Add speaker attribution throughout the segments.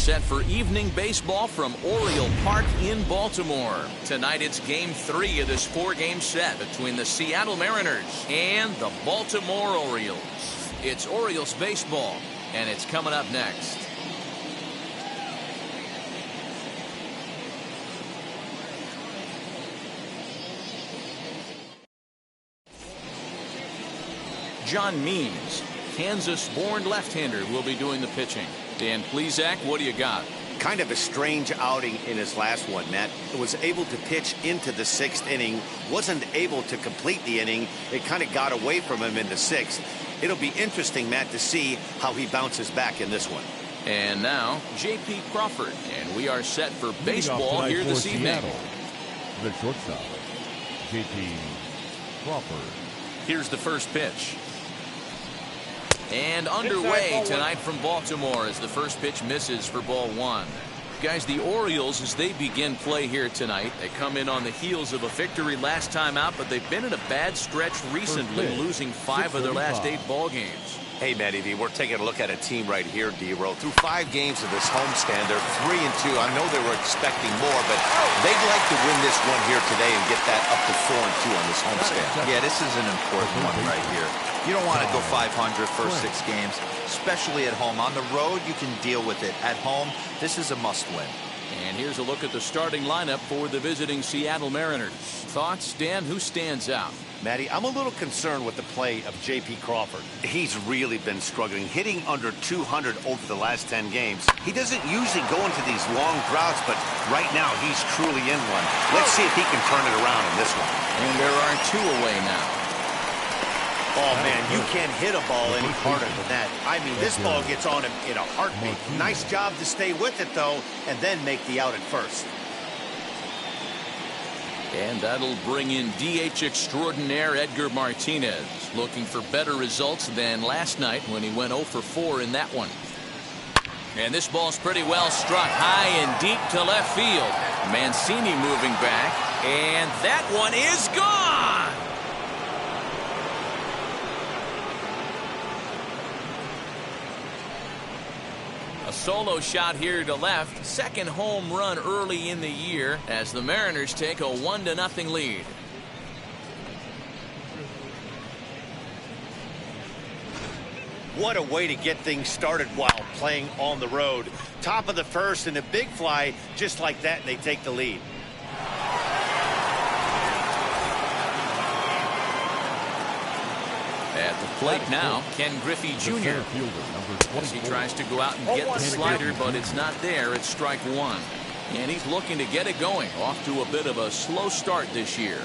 Speaker 1: set for evening baseball from Oriole Park in Baltimore. Tonight it's Game 3 of this 4-game set between the Seattle Mariners and the Baltimore Orioles. It's Orioles baseball, and it's coming up next. John Means, Kansas-born left-hander, will be doing the pitching. Dan Plesac, what do you got?
Speaker 2: Kind of a strange outing in his last one, Matt. Was able to pitch into the 6th inning, wasn't able to complete the inning. It kind of got away from him in the 6th. It'll be interesting, Matt, to see how he bounces back in this one.
Speaker 1: And now, J.P. Crawford, and we are set for baseball here this evening.
Speaker 3: The shortstop, J.P. Crawford.
Speaker 1: Here's the first pitch. And underway tonight from Baltimore as the first pitch misses for ball 1. Guys, the Orioles, as they begin play here tonight, they come in on the heels of a victory last time out, but they've been in a bad stretch recently, losing 5 of their last 8 ball games.
Speaker 4: Hey, Matty V, we're taking a look at a team right here, D-Roll. Through 5 games of this homestand, they're 3-2. I know they were expecting more, but they'd like to win this one here today and get that up to 4-2 on this homestand.
Speaker 5: Yeah, this is an important one right here. You don't want to go 500 first 6 games, especially at home. On the road, you can deal with it. At home, this is a must-win.
Speaker 1: And here's a look at the starting lineup for the visiting Seattle Mariners. Thoughts, Dan? Who stands out?
Speaker 2: Matty, I'm a little concerned with the play of J.P. Crawford. He's really been struggling, hitting under 200 over the last 10 games. He doesn't usually go into these long droughts, but right now he's truly in one. Let's see if he can turn it around in this one.
Speaker 1: And there are 2 away now.
Speaker 2: Oh, man, you can't hit a ball any harder than that. I mean, this ball gets on him in a heartbeat. Nice job to stay with it, though, and then make the out at first.
Speaker 1: And that'll bring in DH extraordinaire Edgar Martinez, looking for better results than last night when he went 0 for 4 in that one. And this ball's pretty well struck high and deep to left field. Mancini moving back, and that one is gone! A solo shot here to left. Second home run early in the year as the Mariners take a 1-0 lead.
Speaker 2: What a way to get things started while playing on the road. Top of the first and a big fly just like that, and they take the lead.
Speaker 1: At the plate now, Ken Griffey Jr. as he tries to go out and get the slider, but it's not there. It's strike 1. And he's looking to get it going. Off to a bit of a slow start this year.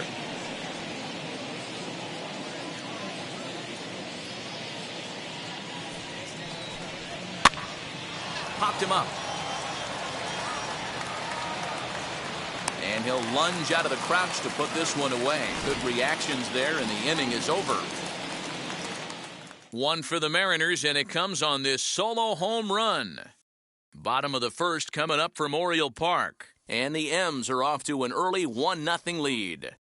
Speaker 1: Popped him up. And he'll lunge out of the crouch to put this one away. Good reactions there, and the inning is over. 1 for the Mariners, and it comes on this solo home run. Bottom of the first coming up from Oriole Park. And the M's are off to an early 1-0 lead.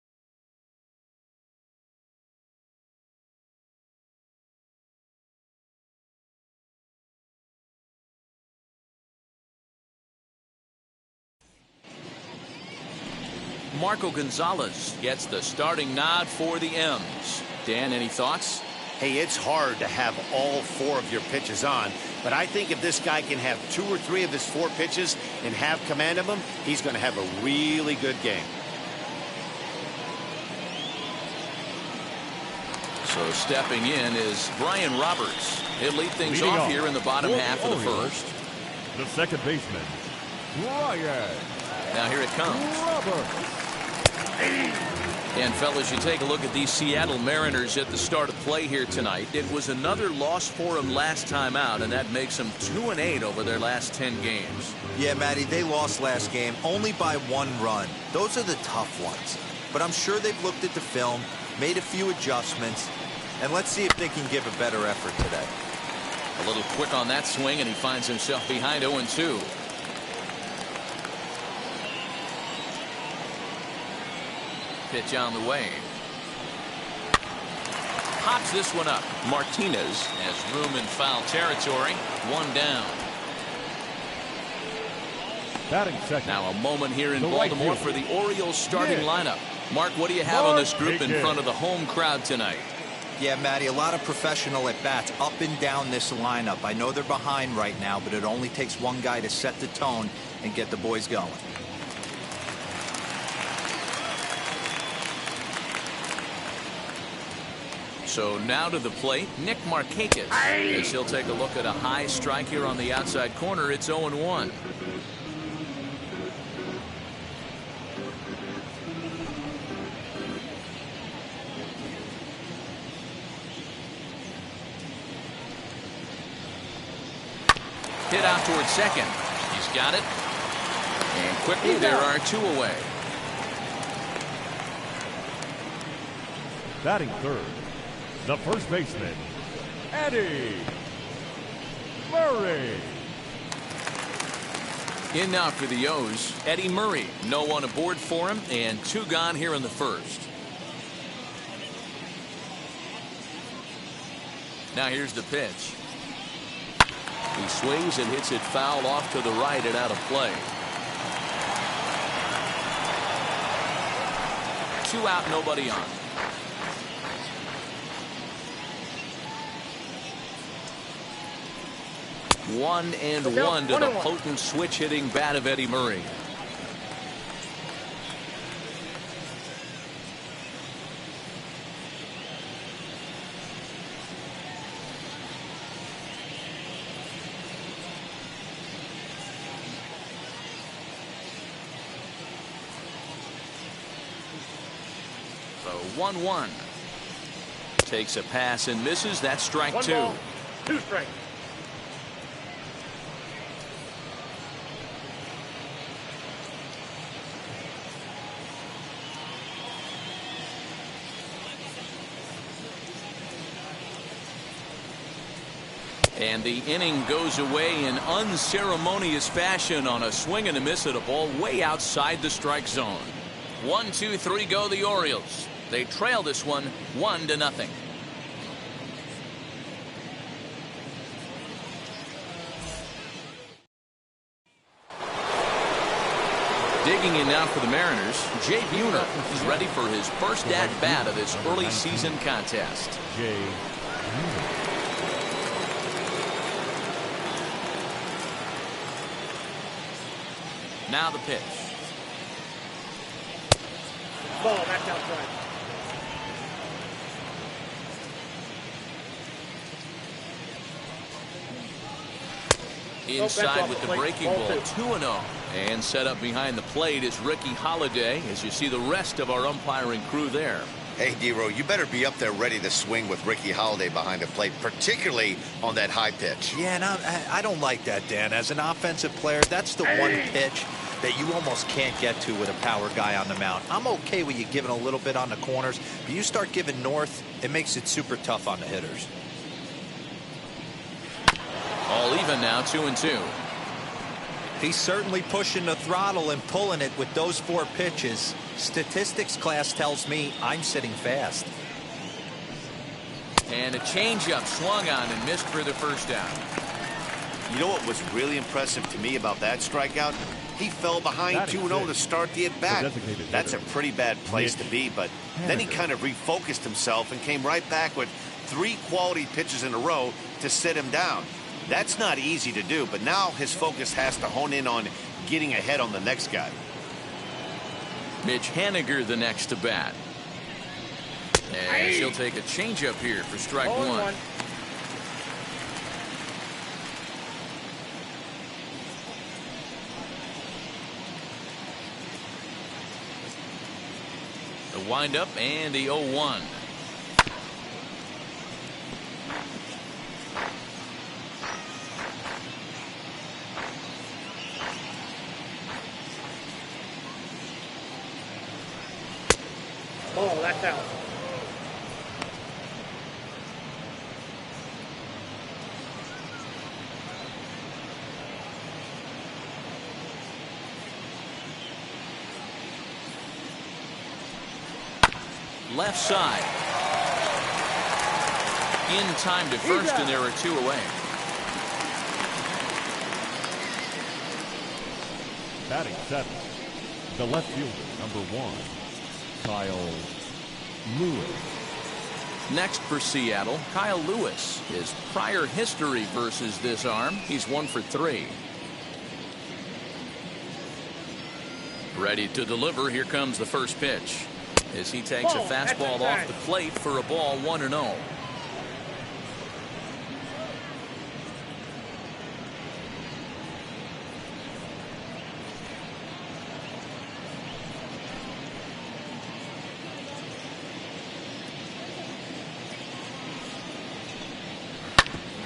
Speaker 1: Marco Gonzalez gets the starting nod for the M's. Dan, any thoughts?
Speaker 2: Hey, it's hard to have all 4 of your pitches on, but I think if this guy can have 2 or 3 of his 4 pitches and have command of them, he's going to have a really good game.
Speaker 1: So stepping in is Brian Roberts. He'll lead things off here in the bottom half of the first.
Speaker 3: The second baseman, Brian.
Speaker 1: Now here it comes. And fellas, you take a look at these Seattle Mariners at the start of play here tonight. It was another loss for them last time out, and that makes them 2-8 over their last 10 games.
Speaker 5: Yeah, Matty, they lost last game only by 1 run. Those are the tough ones. But I'm sure they've looked at the film, made a few adjustments, and let's see if they can give a better effort today.
Speaker 1: A little quick on that swing, and he finds himself behind 0-2. Pitch on the way. Pops this one up. Martinez has room in foul territory. 1 down.
Speaker 3: Batting second.
Speaker 1: Now a moment here in
Speaker 3: The right
Speaker 1: Baltimore
Speaker 3: fielder.
Speaker 1: for the Orioles starting
Speaker 3: Yeah.
Speaker 1: lineup. Mark, what do you have on this group in
Speaker 3: Yeah.
Speaker 1: front of the home crowd tonight?
Speaker 5: Yeah, Matty, a lot of professional at-bats up and down this lineup. I know they're behind right now, but it only takes one guy to set the tone and get the boys going.
Speaker 1: So now to the plate, Nick Markakis. As he'll take a look at a high strike here on the outside corner. It's 0-1. Hit out towards second. He's got it. And quickly there are two away.
Speaker 3: Batting third. The first baseman, Eddie Murray.
Speaker 1: In now for the O's, Eddie Murray. No one aboard for him, and two gone here in the first. Now here's the pitch. He swings and hits it foul off to the right and out of play. 2 out, nobody on. One and one to the potent switch hitting bat of Eddie Murray. So 1-1. Takes a pass and misses. That's strike 2.
Speaker 6: 2 strikes.
Speaker 1: And the inning goes away in unceremonious fashion on a swing and a miss at a ball way outside the strike zone. 1, 2, 3 go the Orioles. They trail this one 1-0. Digging in now for the Mariners, Jay Buhner is ready for his first at-bat of this early season contest.
Speaker 3: Jay Buhner.
Speaker 1: Now the pitch.
Speaker 6: Ball, that's outside.
Speaker 1: Inside with the breaking ball,
Speaker 6: Ball
Speaker 1: 2-0. And set up behind the plate is Ricky Holiday, as you see the rest of our umpiring crew there.
Speaker 2: Hey, D-Row, you better be up there ready to swing with Ricky Holiday behind the plate, particularly on that high pitch.
Speaker 5: Yeah, and I don't like that, Dan. As an offensive player, that's the one pitch that you almost can't get to with a power guy on the mound. I'm okay with you giving a little bit on the corners, but you start giving north, it makes it super tough on the hitters.
Speaker 1: All even now, 2-2.
Speaker 5: He's certainly pushing the throttle and pulling it with those 4 pitches. Statistics class tells me I'm sitting fast.
Speaker 1: And a changeup swung on and missed for the first down.
Speaker 2: You know what was really impressive to me about that strikeout? He fell behind 2-0 to start the at-bat. That's a pretty bad place to be, but then he kind of refocused himself and came right back with 3 quality pitches in a row to sit him down. That's not easy to do, but now his focus has to hone in on getting ahead on the next guy.
Speaker 1: Mitch Haniger the next to bat. And she'll take a changeup here for strike 1. The windup and the 0-1.
Speaker 6: Oh, that's out.
Speaker 1: Left side. In time to first, and there are 2 away.
Speaker 3: Batting seventh, the left fielder, number 1, Kyle Lewis.
Speaker 1: Next for Seattle, Kyle Lewis. His prior history versus this arm, he's 1 for 3. Ready to deliver. Here comes the first pitch as he takes a fastball off the plate for a ball, 1-0.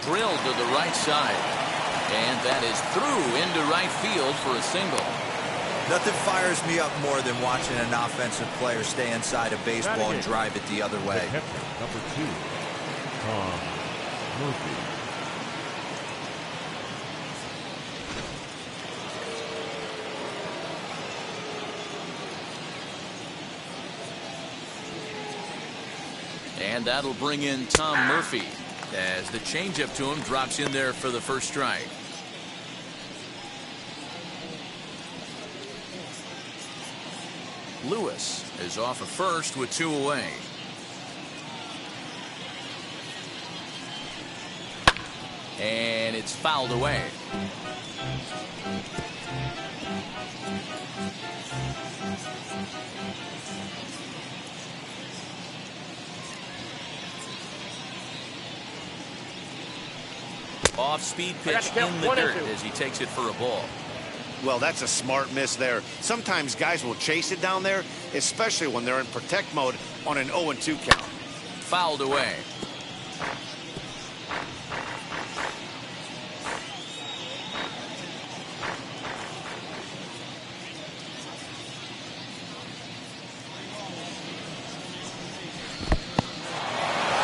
Speaker 1: Drilled to the right side, and that is through into right field for a single.
Speaker 5: Nothing fires me up more than watching an offensive player stay inside a baseball and drive it the other way.
Speaker 3: The catcher, number 2, Tom Murphy.
Speaker 1: And that'll bring in Tom Murphy as the changeup to him drops in there for the first strike. Lewis is off of first with 2 away. And it's fouled away. Off-speed pitch in the dirt as he takes it for a ball.
Speaker 2: Well, that's a smart miss there. Sometimes guys will chase it down there, especially when they're in protect mode on an 0-2 count.
Speaker 1: Fouled away.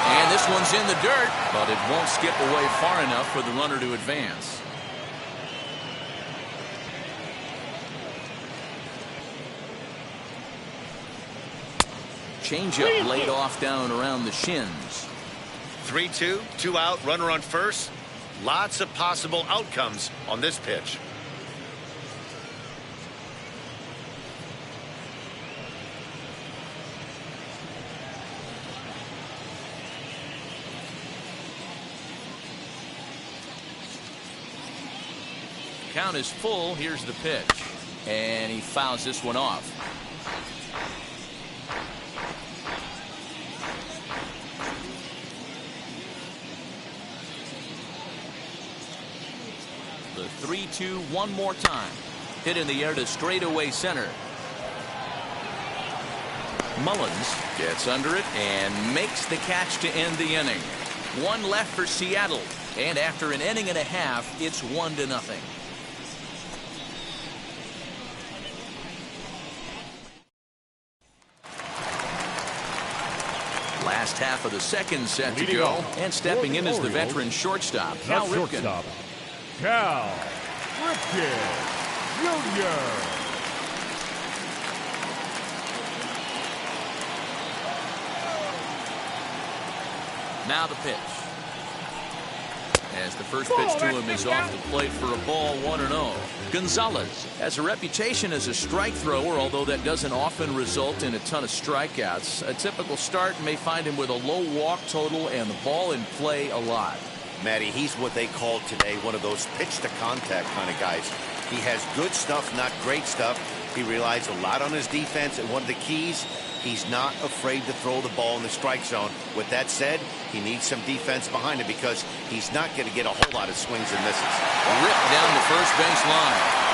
Speaker 1: And this one's in the dirt, but it won't skip away far enough for the runner to advance. Changeup laid off down around the shins.
Speaker 2: 3-2, 2 out, runner on first. Lots of possible outcomes on this pitch.
Speaker 1: Count is full. Here's the pitch, and he fouls this one off. The 3-2 one more time. Hit in the air to straightaway center. Mullins gets under it and makes the catch to end the inning. 1 left for Seattle, and after an inning and a half, it's 1-0. Last half of the second set to go, and stepping in is the veteran shortstop, Cal Ripken.
Speaker 3: Cal Ripken Jr.
Speaker 1: Now the pitch. As the first pitch to him is off the plate for a ball, 1-0. Gonzalez has a reputation as a strike thrower, although that doesn't often result in a ton of strikeouts. A typical start may find him with a low walk total and the ball in play a lot.
Speaker 2: Matty, he's what they call today one of those pitch-to-contact kind of guys. He has good stuff, not great stuff. He relies a lot on his defense, and one of the keys, he's not afraid to throw the ball in the strike zone. With that said, he needs some defense behind him because he's not going to get a whole lot of swings and misses.
Speaker 1: Ripped down the first base line.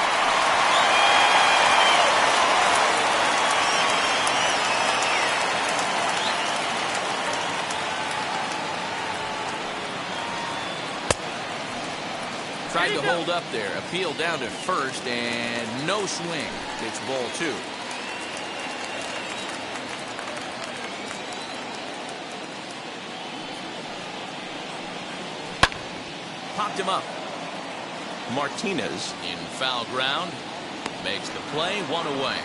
Speaker 1: Tried to hold up there. Appeal down to first, and no swing. It's ball 2. Popped him up. Martinez in foul ground. Makes the play, 1 away.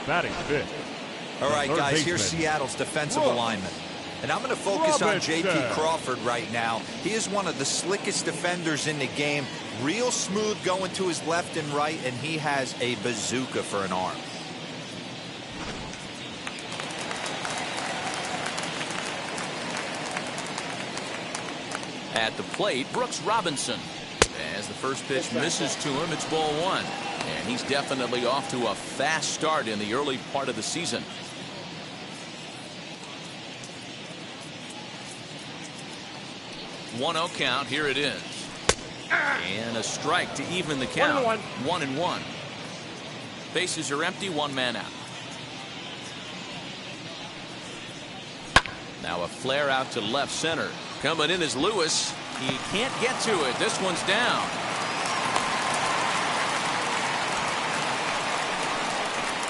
Speaker 3: Batting fifth.
Speaker 5: All right,
Speaker 3: Third
Speaker 5: guys,
Speaker 3: baseman.
Speaker 5: here's Seattle's defensive alignment. And I'm going to focus on
Speaker 3: Robertson.
Speaker 5: J.P. Crawford right now. He is one of the slickest defenders in the game. Real smooth going to his left and right, and he has a bazooka for an arm.
Speaker 1: At the plate, Brooks Robinson. As the first pitch misses to him, it's ball one. And he's definitely off to a fast start in the early part of the season. One-0 count. Here it is. And a strike to even the count. 1-1. Bases are empty. One man out. Now a flare out to left center. Coming in is Lewis. He can't get to it. This one's down.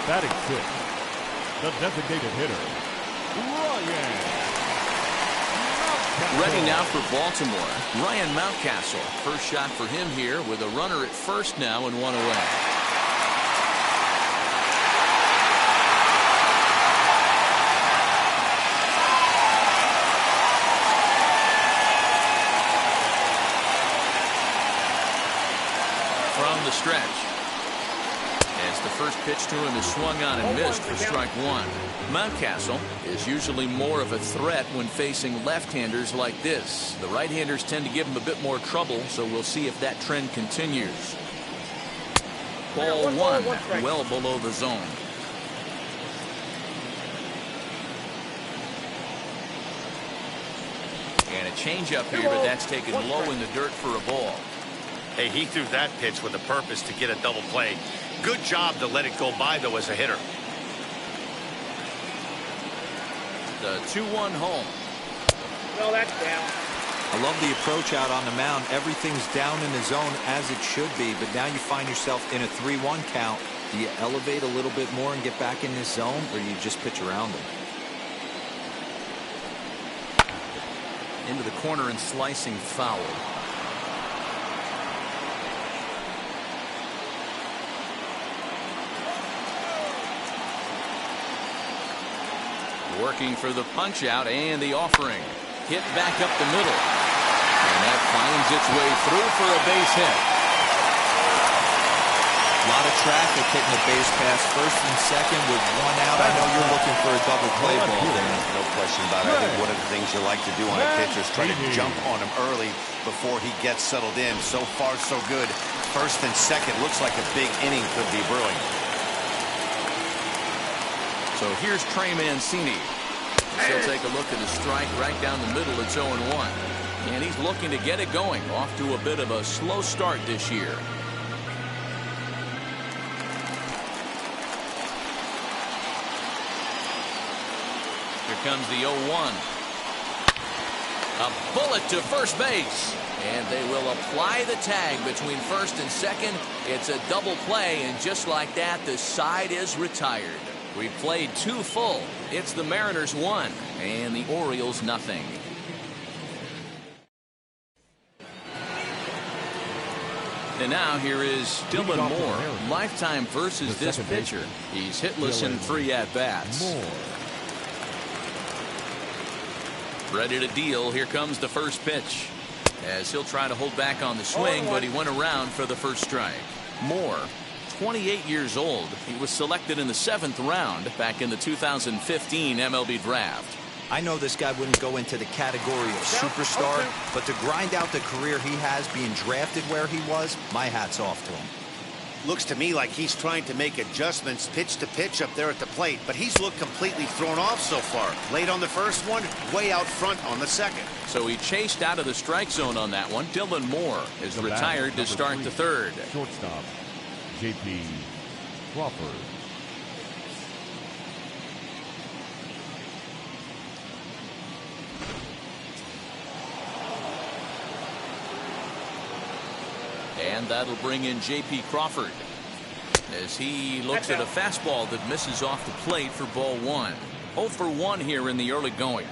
Speaker 3: Batting sixth, the designated hitter, Ryan Mountcastle.
Speaker 1: Ready now for Baltimore, Ryan Mountcastle. First shot for him here with a runner at first now and one away. From the stretch. As the first pitch to him is swung on and missed for strike one. Mountcastle is usually more of a threat when facing left-handers like this. The right-handers tend to give him a bit more trouble, so we'll see if that trend continues. Ball one, well below the zone. And a changeup here, but that's taken low in the dirt for a ball.
Speaker 2: Hey, he threw that pitch with a purpose to get a double play. Good job to let it go by, though, as a hitter.
Speaker 1: The 2-1 home.
Speaker 6: No, that's down.
Speaker 5: I love the approach out on the mound. Everything's down in the zone as it should be, but now you find yourself in a 3-1 count. Do you elevate a little bit more and get back in this zone, or do you just pitch around him?
Speaker 1: Into the corner and slicing foul. Working for the punch out and the offering. Hit back up the middle. And that finds its way through for a base hit.
Speaker 5: A lot of traffic hitting the base pass first and second with one out. I know you're looking for a double play ball there.
Speaker 2: No question about it. I think one of the things you like to do on a pitcher is try to jump on him early before he gets settled in. So far, so good. First and second looks like a big inning could be brewing.
Speaker 1: So here's Trey Mancini. He'll take a look at the strike right down the middle. It's 0-1. And he's looking to get it going. Off to a bit of a slow start this year. Here comes the 0-1. A bullet to first base. And they will apply the tag between first and second. It's a double play, and just like that, the side is retired. We played two full. It's the Mariners 1 and the Orioles nothing. And now here is Dylan Moore. Lifetime versus this pitcher. He's hitless in 3 at-bats. Ready to deal. Here comes the first pitch. As he'll try to hold back on the swing, but he went around for the first strike. Moore, 28 years old. He was selected in the 7th round back in the 2015 MLB draft.
Speaker 5: I know this guy wouldn't go into the category of superstar, but to grind out the career he has being drafted where he was, my hat's off to him.
Speaker 2: Looks to me like he's trying to make adjustments pitch to pitch up there at the plate, but he's looked completely thrown off so far. Late on the first one, way out front on the second.
Speaker 1: So he chased out of the strike zone on that one. Dylan Moore is retired to start the third.
Speaker 3: Shortstop, J.P. Crawford.
Speaker 1: And that'll bring in J.P. Crawford as he looks at a fastball that misses off the plate for ball 1. 0 for 1 here in the early going.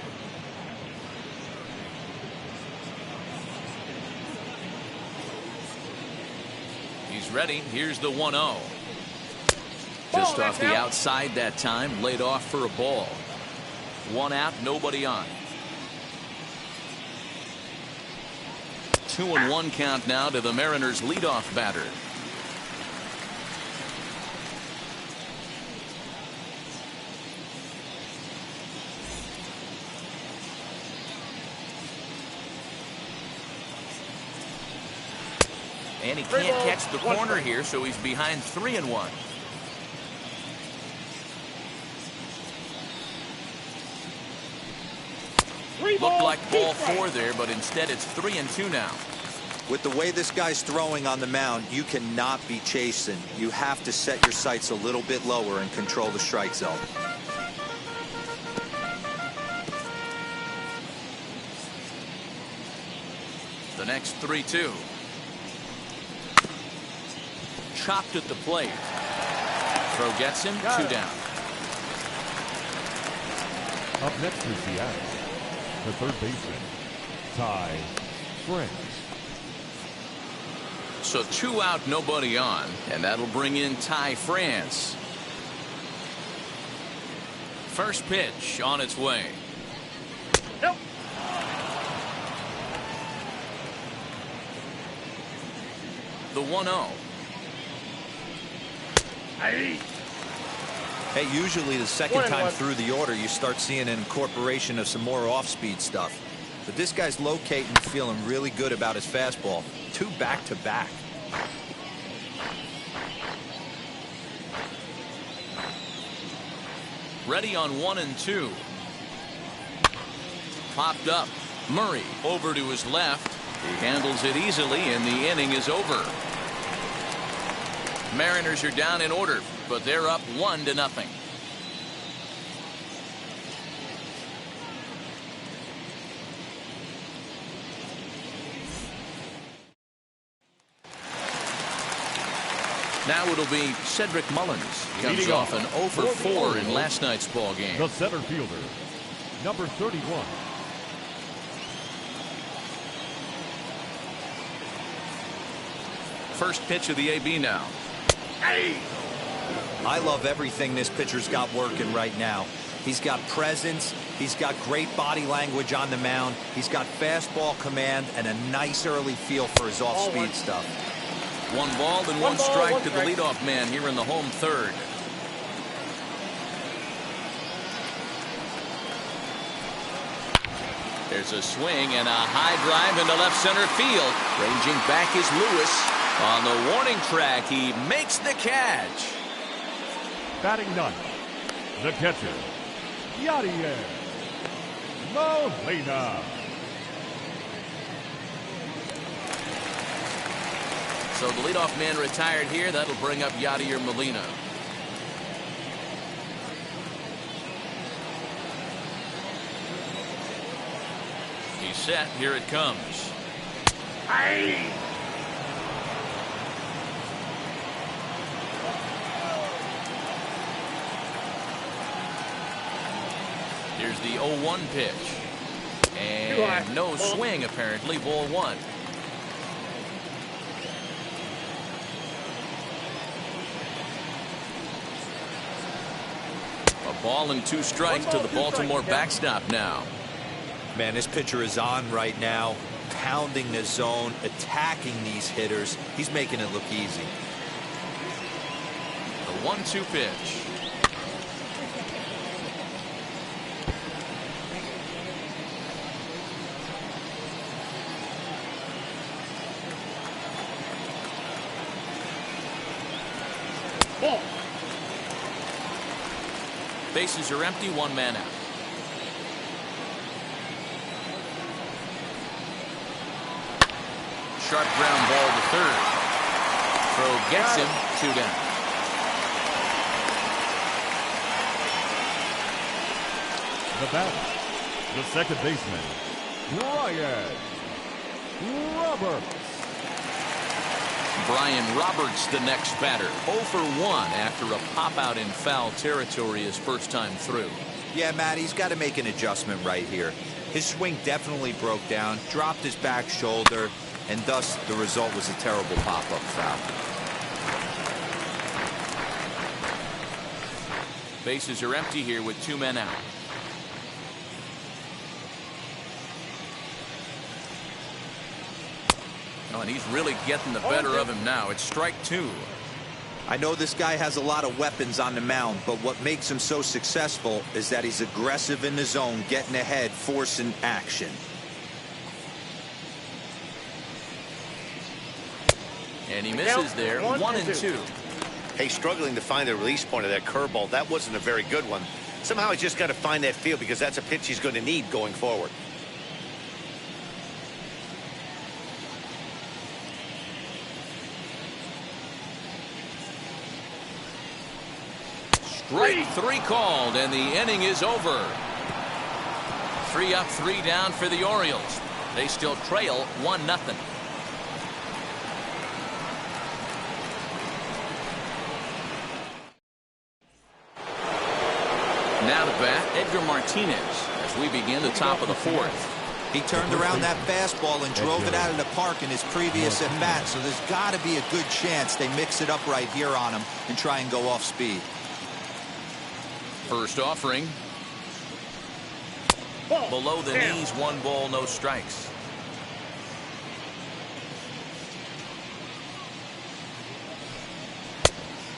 Speaker 1: He's ready. Here's the 1-0. Just off the outside that time, laid off for a ball. 1 out, nobody on. 2-1 count now to the Mariners leadoff batter. And he can't catch the corner here, so he's behind 3-1. Looked like ball 4 there, but instead it's 3-2 now.
Speaker 5: With the way this guy's throwing on the mound, you cannot be chasing. You have to set your sights a little bit lower and control the strike zone.
Speaker 1: The next 3-2. Chopped at the plate. Throw gets him, 2 down.
Speaker 3: Up next is Seattle, the third baseman, Ty France.
Speaker 1: So 2 out, nobody on, and that'll bring in Ty France. First pitch on its way.
Speaker 6: Nope.
Speaker 1: The 1-0.
Speaker 5: Hey, usually the second time through the order, you start seeing an incorporation of some more off-speed stuff. But this guy's locating, feeling really good about his fastball. 2 back-to-back.
Speaker 1: Ready on 1 and 2. Popped up. Murray over to his left. He handles it easily, and the inning is over. Mariners are down in order, but they're up 1-0. Now it'll be Cedric Mullins. He comes
Speaker 3: Leading
Speaker 1: off an
Speaker 3: off
Speaker 1: 0 for
Speaker 3: for the
Speaker 1: 4 in
Speaker 3: Orioles,
Speaker 1: last night's ball game.
Speaker 3: The center fielder, number 31.
Speaker 1: First pitch of the AB now.
Speaker 5: I love everything this pitcher's got working right now. He's got presence. He's got great body language on the mound. He's got fastball command and a nice early feel for his off-speed stuff.
Speaker 1: 1 ball and 1 strike to the leadoff man here in the home third. There's a swing and a high drive into left center field. Ranging back is Lewis. On the warning track, he makes the catch.
Speaker 3: Batting ninth, the catcher, Yadier Molina.
Speaker 1: So the leadoff man retired here. That'll bring up Yadier Molina. He's set. Here it comes. Here's the 0-1 pitch. And no swing, apparently. Ball 1. A ball and 2 strikes to the Baltimore backstop now.
Speaker 5: Man, this pitcher is on right now, pounding the zone, attacking these hitters. He's making it look easy.
Speaker 1: The 1-2 pitch.
Speaker 6: Ball.
Speaker 1: Bases are empty, 1 man out. Sharp ground ball to third. Throw gets him, 2 down.
Speaker 3: The batter, the second baseman, Brian Roberts.
Speaker 1: Brian Roberts, the next batter. 0 for 1 after a pop out in foul territory his first time through.
Speaker 5: Yeah, Matt, he's got to make an adjustment right here. His swing definitely broke down, dropped his back shoulder, and thus the result was a terrible pop-up foul.
Speaker 1: Bases are empty here with 2 men out. Oh, and he's really getting the better of him now. It's strike 2.
Speaker 5: I know this guy has a lot of weapons on the mound, but what makes him so successful is that he's aggressive in the zone, getting ahead, forcing action.
Speaker 1: And he misses there. 1-2.
Speaker 2: Hey, struggling to find the release point of that curveball. That wasn't a very good one. Somehow he's just got to find that feel, because that's a pitch he's going to need going forward.
Speaker 1: Strike 3 called, and the inning is over. 3 up, 3 down for the Orioles. They still trail 1-0. Now to bat, Edgar Martinez, as we begin the top of the 4th.
Speaker 5: He turned around that fastball and drove it out of the park in his previous at-bat, so there's got to be a good chance they mix it up right here on him and try and go off speed.
Speaker 1: First offering. Below the knees, 1 ball, no strikes.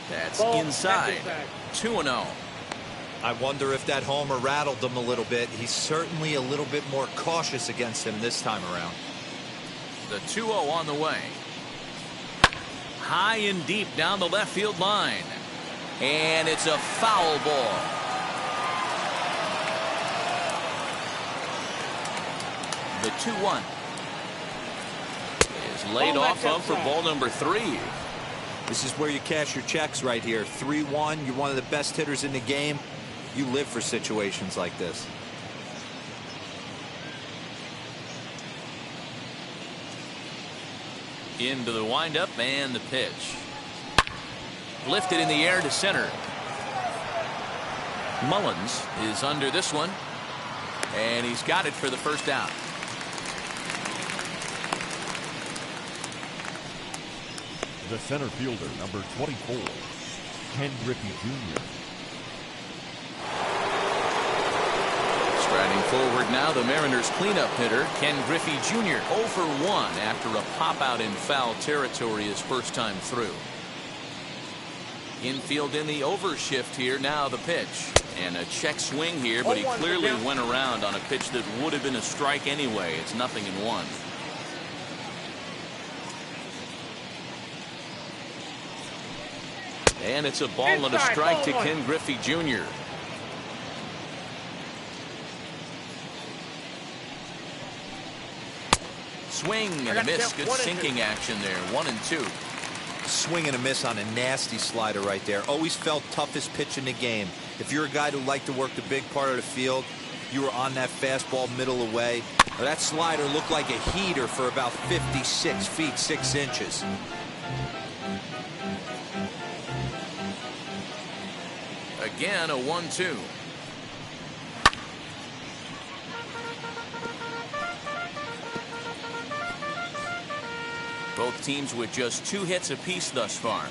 Speaker 1: That's inside. 2-0.
Speaker 5: I wonder if that homer rattled him a little bit. He's certainly a little bit more cautious against him this time around.
Speaker 1: The 2-0 on the way. High and deep down the left field line. And it's a foul ball. The 2-1 is laid off of for ball number 3.
Speaker 5: This is where you cash your checks right here. 3-1. You're one of the best hitters in the game. You live for situations like this.
Speaker 1: Into the windup and the pitch. Lifted in the air to center. Mullins is under this one. And he's got it for the first out.
Speaker 3: The center fielder, number 24, Ken Griffey Jr.
Speaker 1: Striding forward now, the Mariners cleanup hitter, Ken Griffey Jr. 0 for 1 after a pop-out in foul territory his first time through. Infield in the overshift here, now the pitch. And a check swing here, but he clearly went around on a pitch that would have been a strike anyway. It's 0-1. And it's a ball and a strike to Ken Griffey Jr. Swing and a miss. Good sinking action there. 1-2.
Speaker 5: Swing and a miss on a nasty slider right there. Always felt toughest pitch in the game. If you're a guy who liked to work the big part of the field, you were on that fastball middle away. That slider looked like a heater for about 56 feet 6 inches.
Speaker 1: Again, a 1-2. Both teams with just 2 hits apiece thus far.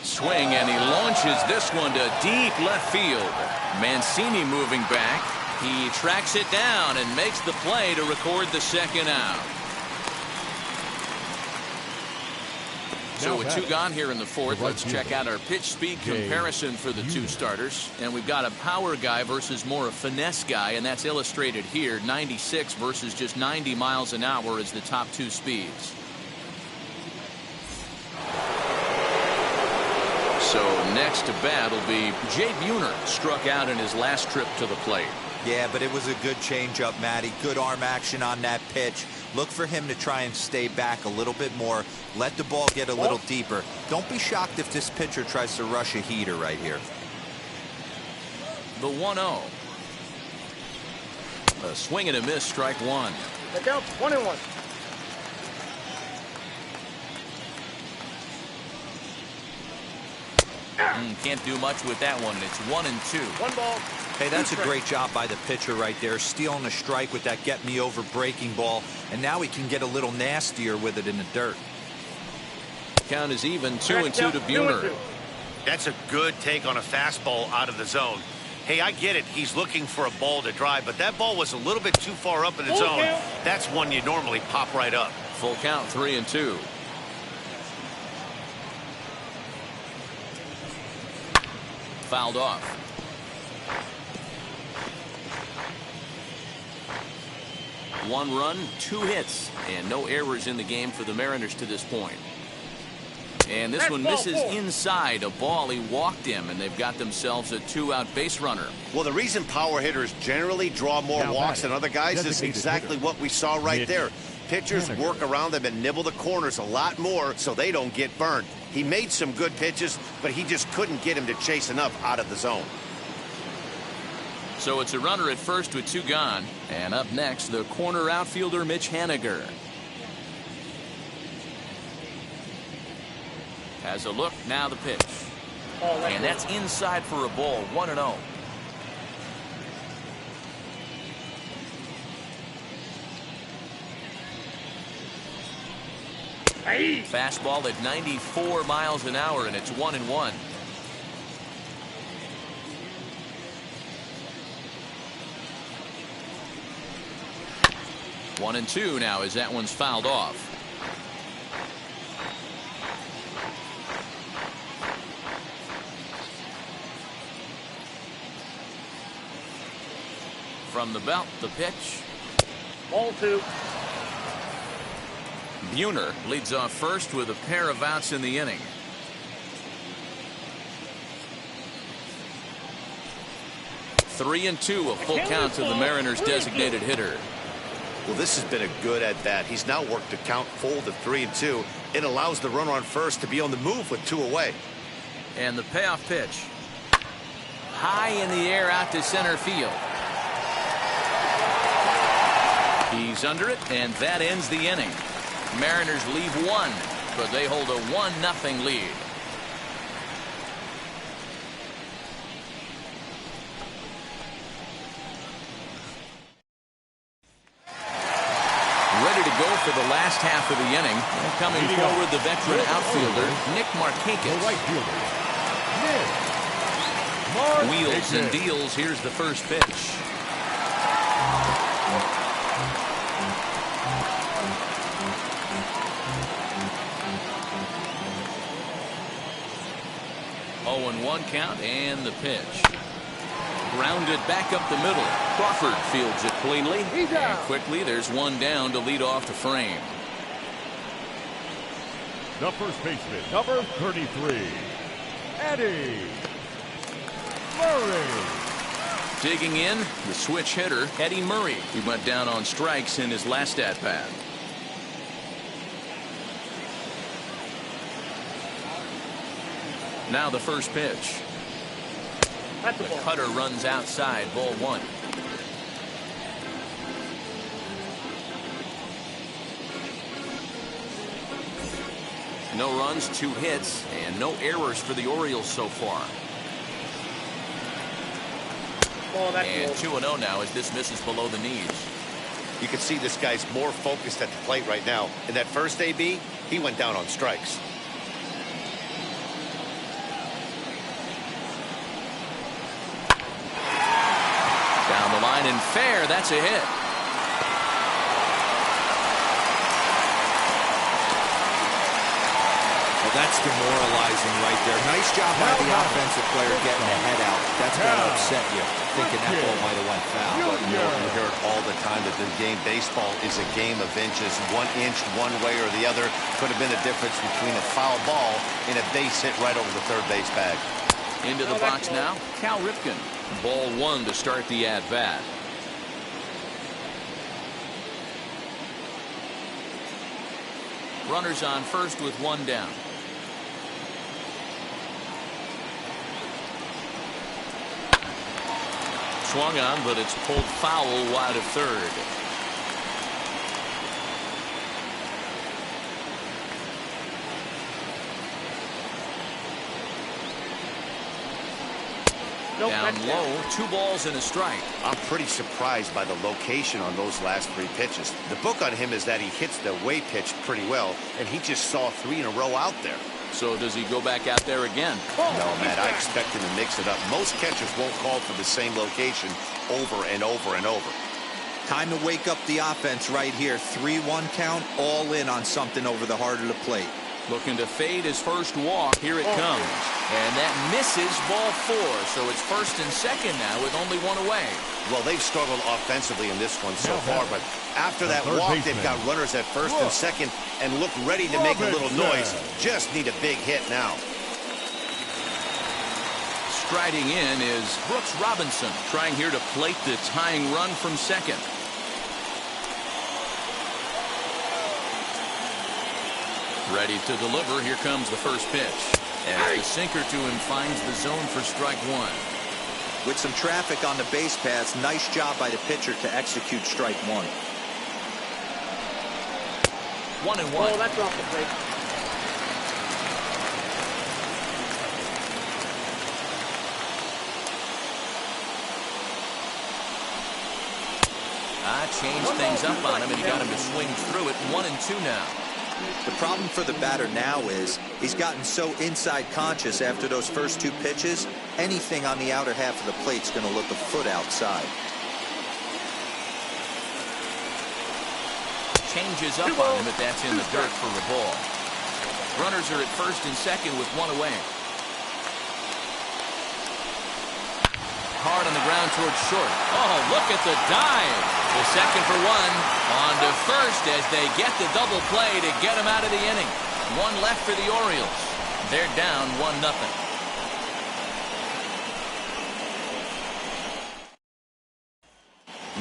Speaker 1: Swing, and he launches this one to deep left field. Mancini moving back. He tracks it down and makes the play to record the second out. So with 2 gone here in the 4th, let's check out our pitch speed comparison for the 2 starters. And we've got a power guy versus more a finesse guy, and that's illustrated here. 96 versus just 90 miles an hour is the top 2 speeds. So next to bat will be Jay Buhner, struck out in his last trip to the plate.
Speaker 5: Yeah, but it was a good changeup, Matty. Good arm action on that pitch. Look for him to try and stay back a little bit more. Let the ball get a little deeper. Don't be shocked if this pitcher tries to rush a heater right here.
Speaker 1: The 1-0. A swing and a miss, strike 1.
Speaker 6: The count 1-1.
Speaker 1: Can't do much with that one. It's 1-2.
Speaker 6: 1 ball.
Speaker 5: Hey, that's a great job by the pitcher right there, stealing a strike with that get me over breaking ball, and now he can get a little nastier with it in the dirt.
Speaker 1: Count is even. 2-2 to Buhner.
Speaker 2: That's a good take on a fastball out of the zone. Hey, I get it. He's looking for a ball to drive, but that ball was a little bit too far up in the
Speaker 6: Full
Speaker 2: zone.
Speaker 6: count.
Speaker 2: That's one you normally pop right up.
Speaker 1: Full count, 3-2. Fouled off. One run, 2 hits, and no errors in the game for the Mariners to this point. And this one misses inside a ball. He walked him, and they've got themselves a 2-out base runner.
Speaker 2: Well, the reason power hitters generally draw more
Speaker 3: Now
Speaker 2: walks
Speaker 3: batting,
Speaker 2: than other guys is
Speaker 3: designated
Speaker 2: exactly
Speaker 3: hitter,
Speaker 2: what we saw right
Speaker 3: Mitch
Speaker 2: there. Pitchers
Speaker 3: Haniger.
Speaker 2: work around them and nibble the corners a lot more so they don't get burned. He made some good pitches, but he just couldn't get him to chase enough out of the zone.
Speaker 1: So it's a runner at first with 2 gone. And up next, the corner outfielder, Mitch Haniger. Has a look, now the pitch. And that's inside for a ball, 1-0. Fastball at 94 miles an hour, and it's 1-1. One and two now as that one's fouled off. From the belt, the pitch.
Speaker 6: Ball 2.
Speaker 1: Buhner leads off first with a pair of outs in the inning. Three and two, a full count to the Mariners' designated hitter.
Speaker 2: Well, this has been a good at-bat. He's now worked the count full to 3-2. It allows the runner on first to be on the move with 2 away.
Speaker 1: And the payoff pitch. High in the air out to center field. He's under it, and that ends the inning. Mariners leave 1, but they hold a 1-0 lead. Ready to go for the last half of the inning. And coming forward, the veteran outfielder, Nick Markakis.
Speaker 3: The right fielder, Nick
Speaker 1: Wheels and
Speaker 3: Markakis.
Speaker 1: deals. Here's the first pitch. Oh, and 1 count, and the pitch. Grounded back up the middle. Crawford fields it cleanly. And quickly, there's one down to lead off the frame.
Speaker 3: The first baseman, number 33, Eddie Murray.
Speaker 1: Digging in, the switch hitter, Eddie Murray. He went down on strikes in his last at-bat. Now the first pitch. The cutter runs outside, ball 1. No runs, 2 hits, and no errors for the Orioles so far. And 2-0 now as this misses below the knees.
Speaker 2: You can see this guy's more focused at the plate right now. In that first AB, he went down on strikes.
Speaker 1: Down the line and fair, that's a hit.
Speaker 5: Well, that's demoralizing right there. Nice job by the offensive player getting the head out. That's got to upset you, thinking that ball might have went foul.
Speaker 2: But you know, you hear it all the time that the game baseball is a game of inches. 1 inch one way or the other could have been the difference between a foul ball and a base hit right over the third base bag.
Speaker 1: Into the box now, Cal Ripken. Ball 1 to start the at-bat. Runners on first with 1 down. Swung on, but it's pulled foul wide of third. Down low, 2 balls and a strike.
Speaker 2: I'm pretty surprised by the location on those last 3 pitches. The book on him is that he hits the way pitch pretty well, and he just saw 3 in a row out there.
Speaker 1: So does he go back out there again?
Speaker 2: No, Matt, I expect him to mix it up. Most catchers won't call for the same location over and over and over.
Speaker 5: Time to wake up the offense right here. 3-1 count, all in on something over the heart of the plate.
Speaker 1: Looking to fade his first walk. Here it comes. And that misses, ball 4. So it's first and second now with only one away.
Speaker 2: Well, they've struggled offensively in this one so far, but after that walk, they've got runners at first and second and look ready to make a little noise. Just need a big hit now.
Speaker 1: Striding in is Brooks Robinson, trying here to plate the tying run from second. Ready to deliver. Here comes the first pitch. As the sinker to him finds the zone for strike 1.
Speaker 5: With some traffic on the base paths, nice job by the pitcher to execute strike 1.
Speaker 1: 1-1.
Speaker 6: Oh, that's off the plate.
Speaker 1: Changed things up on him, and he got him to swing through it. 1-2 now.
Speaker 5: The problem for the batter now is he's gotten so inside conscious after those first 2 pitches, anything on the outer half of the plate's going to look a foot outside.
Speaker 1: Changes up on him, but that's in the dirt for a ball. Runners are at first and second with 1 away. Hard on the ground towards short. Oh, look at the dive. The second for 1. On to first as they get the double play to get him out of the inning. 1 left for the Orioles. They're down 1-0.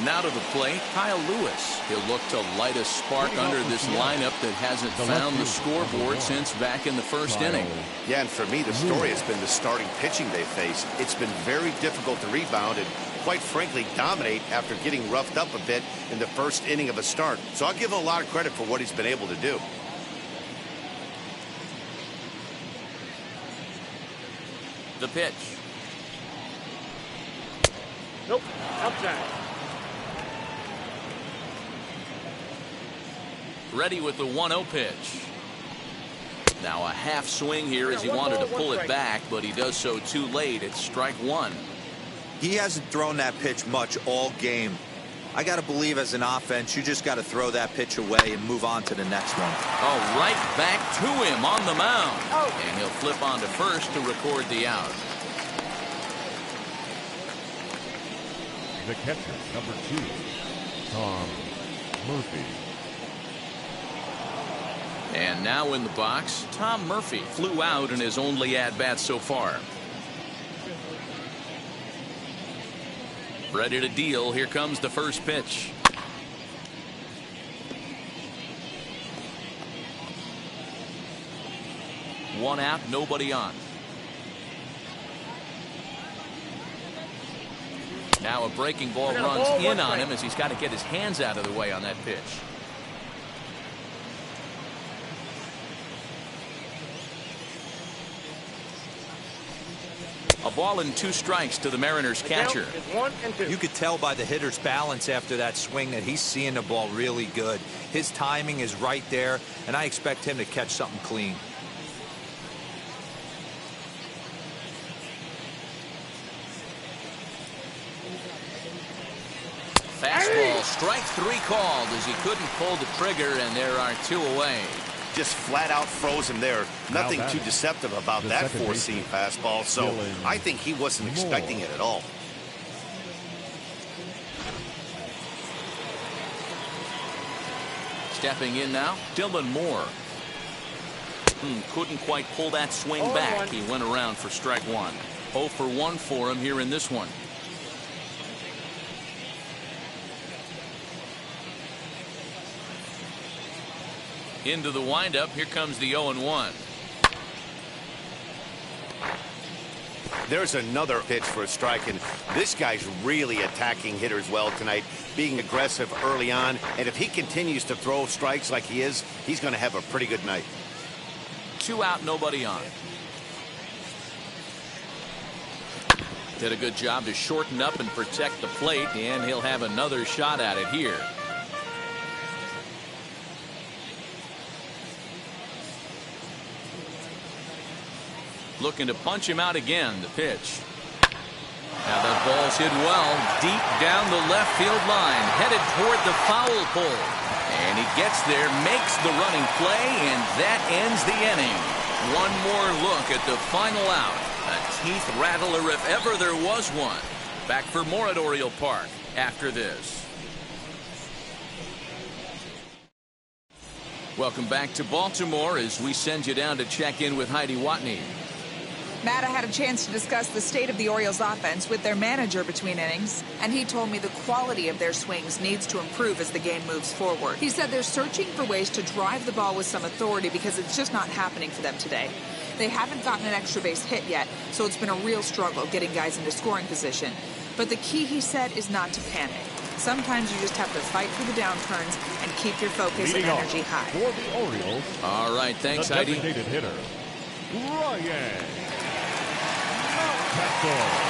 Speaker 1: Now to the plate, Kyle Lewis. He'll look to light a spark under this lineup that hasn't found the scoreboard since back in the first inning.
Speaker 2: Yeah, and for me, the story has been the starting pitching they face. It's been very difficult to rebound and, quite frankly, dominate after getting roughed up a bit in the first inning of a start. So I'll give him a lot of credit for what he's been able to do.
Speaker 1: The pitch.
Speaker 6: Nope, outside.
Speaker 1: Ready with the 1-0 pitch. Now a half swing here as he wanted to pull it back, but he does so too late. It's strike 1.
Speaker 5: He hasn't thrown that pitch much all game. I got to believe as an offense, you just got to throw that pitch away and move on to the next one.
Speaker 1: Oh, right back to him on the mound. And he'll flip on to first to record the out.
Speaker 3: The catcher, number 2, Tom Murphy.
Speaker 1: And now in the box, Tom Murphy flew out in his only at-bat so far. Ready to deal. Here comes the first pitch. One out, nobody on. Now a breaking ball runs in on him as he's got to get his hands out of the way on that pitch. A ball and 2 strikes to the Mariners catcher.
Speaker 6: 1-2.
Speaker 5: You could tell by the hitter's balance after that swing that he's seeing the ball really good. His timing is right there, and I expect him to catch something clean.
Speaker 1: Fastball, strike 3 called as he couldn't pull the trigger, and there are 2 away.
Speaker 2: Just flat out froze him there. Nothing too deceptive about that 4-seam fastball, so I think he wasn't expecting it at all.
Speaker 1: Stepping in now, Dylan Moore. Couldn't quite pull that swing back. He went around for strike 1. 0 for 1 for him here in this one. Into the windup. Here comes the 0-1.
Speaker 2: There's another pitch for a strike, and this guy's really attacking hitters well tonight, being aggressive early on, and if he continues to throw strikes like he is, he's going to have a pretty good night.
Speaker 1: 2 out, nobody on. Did a good job to shorten up and protect the plate, and he'll have another shot at it here. Looking to punch him out again. The pitch. Now that ball's hit well deep down the left field line, headed toward the foul pole. And he gets there, makes the running play, and that ends the inning. One more look at the final out. A teeth rattler if ever there was one. Back for more at Oriole Park after this. Welcome back to Baltimore as we send you down to check in with Heidi Watney.
Speaker 7: Matt, I had a chance to discuss the state of the Orioles offense with their manager between innings, and he told me the quality of their swings needs to improve as the game moves forward. He said they're searching for ways to drive the ball with some authority because it's just not happening for them today. They haven't gotten an extra base hit yet, so it's been a real struggle getting guys into scoring position. But the key, he said, is not to panic. Sometimes you just have to fight through the downturns and keep your focus and energy high.
Speaker 3: For the Orioles,
Speaker 1: all right, thanks,
Speaker 3: the
Speaker 1: Heidi.
Speaker 3: designated hitter, Ryan Castle.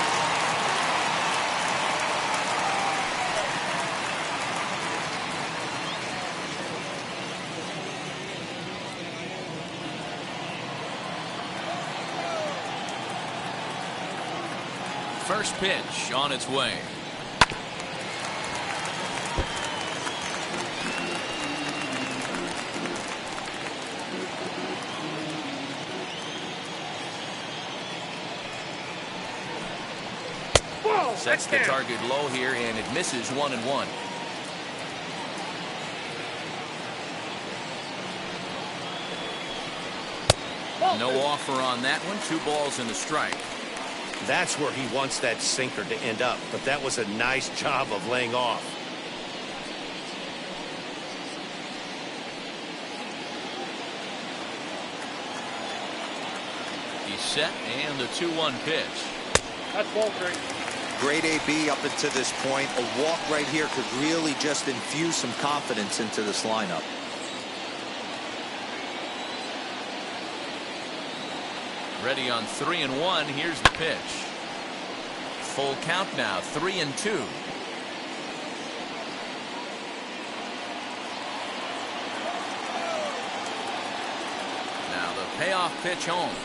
Speaker 1: First pitch on its way. Sets the target low here, and it misses 1-1. No offer on that one. 2 balls and a strike.
Speaker 2: That's where he wants that sinker to end up, but that was a nice job of laying off.
Speaker 1: He's set, and the 2-1 pitch.
Speaker 6: That's ball 3.
Speaker 5: Great AB up until this point. A walk right here could really just infuse some confidence into this lineup.
Speaker 1: Ready on 3-1. Here's the pitch. Full count now, 3-2. Now the payoff pitch home.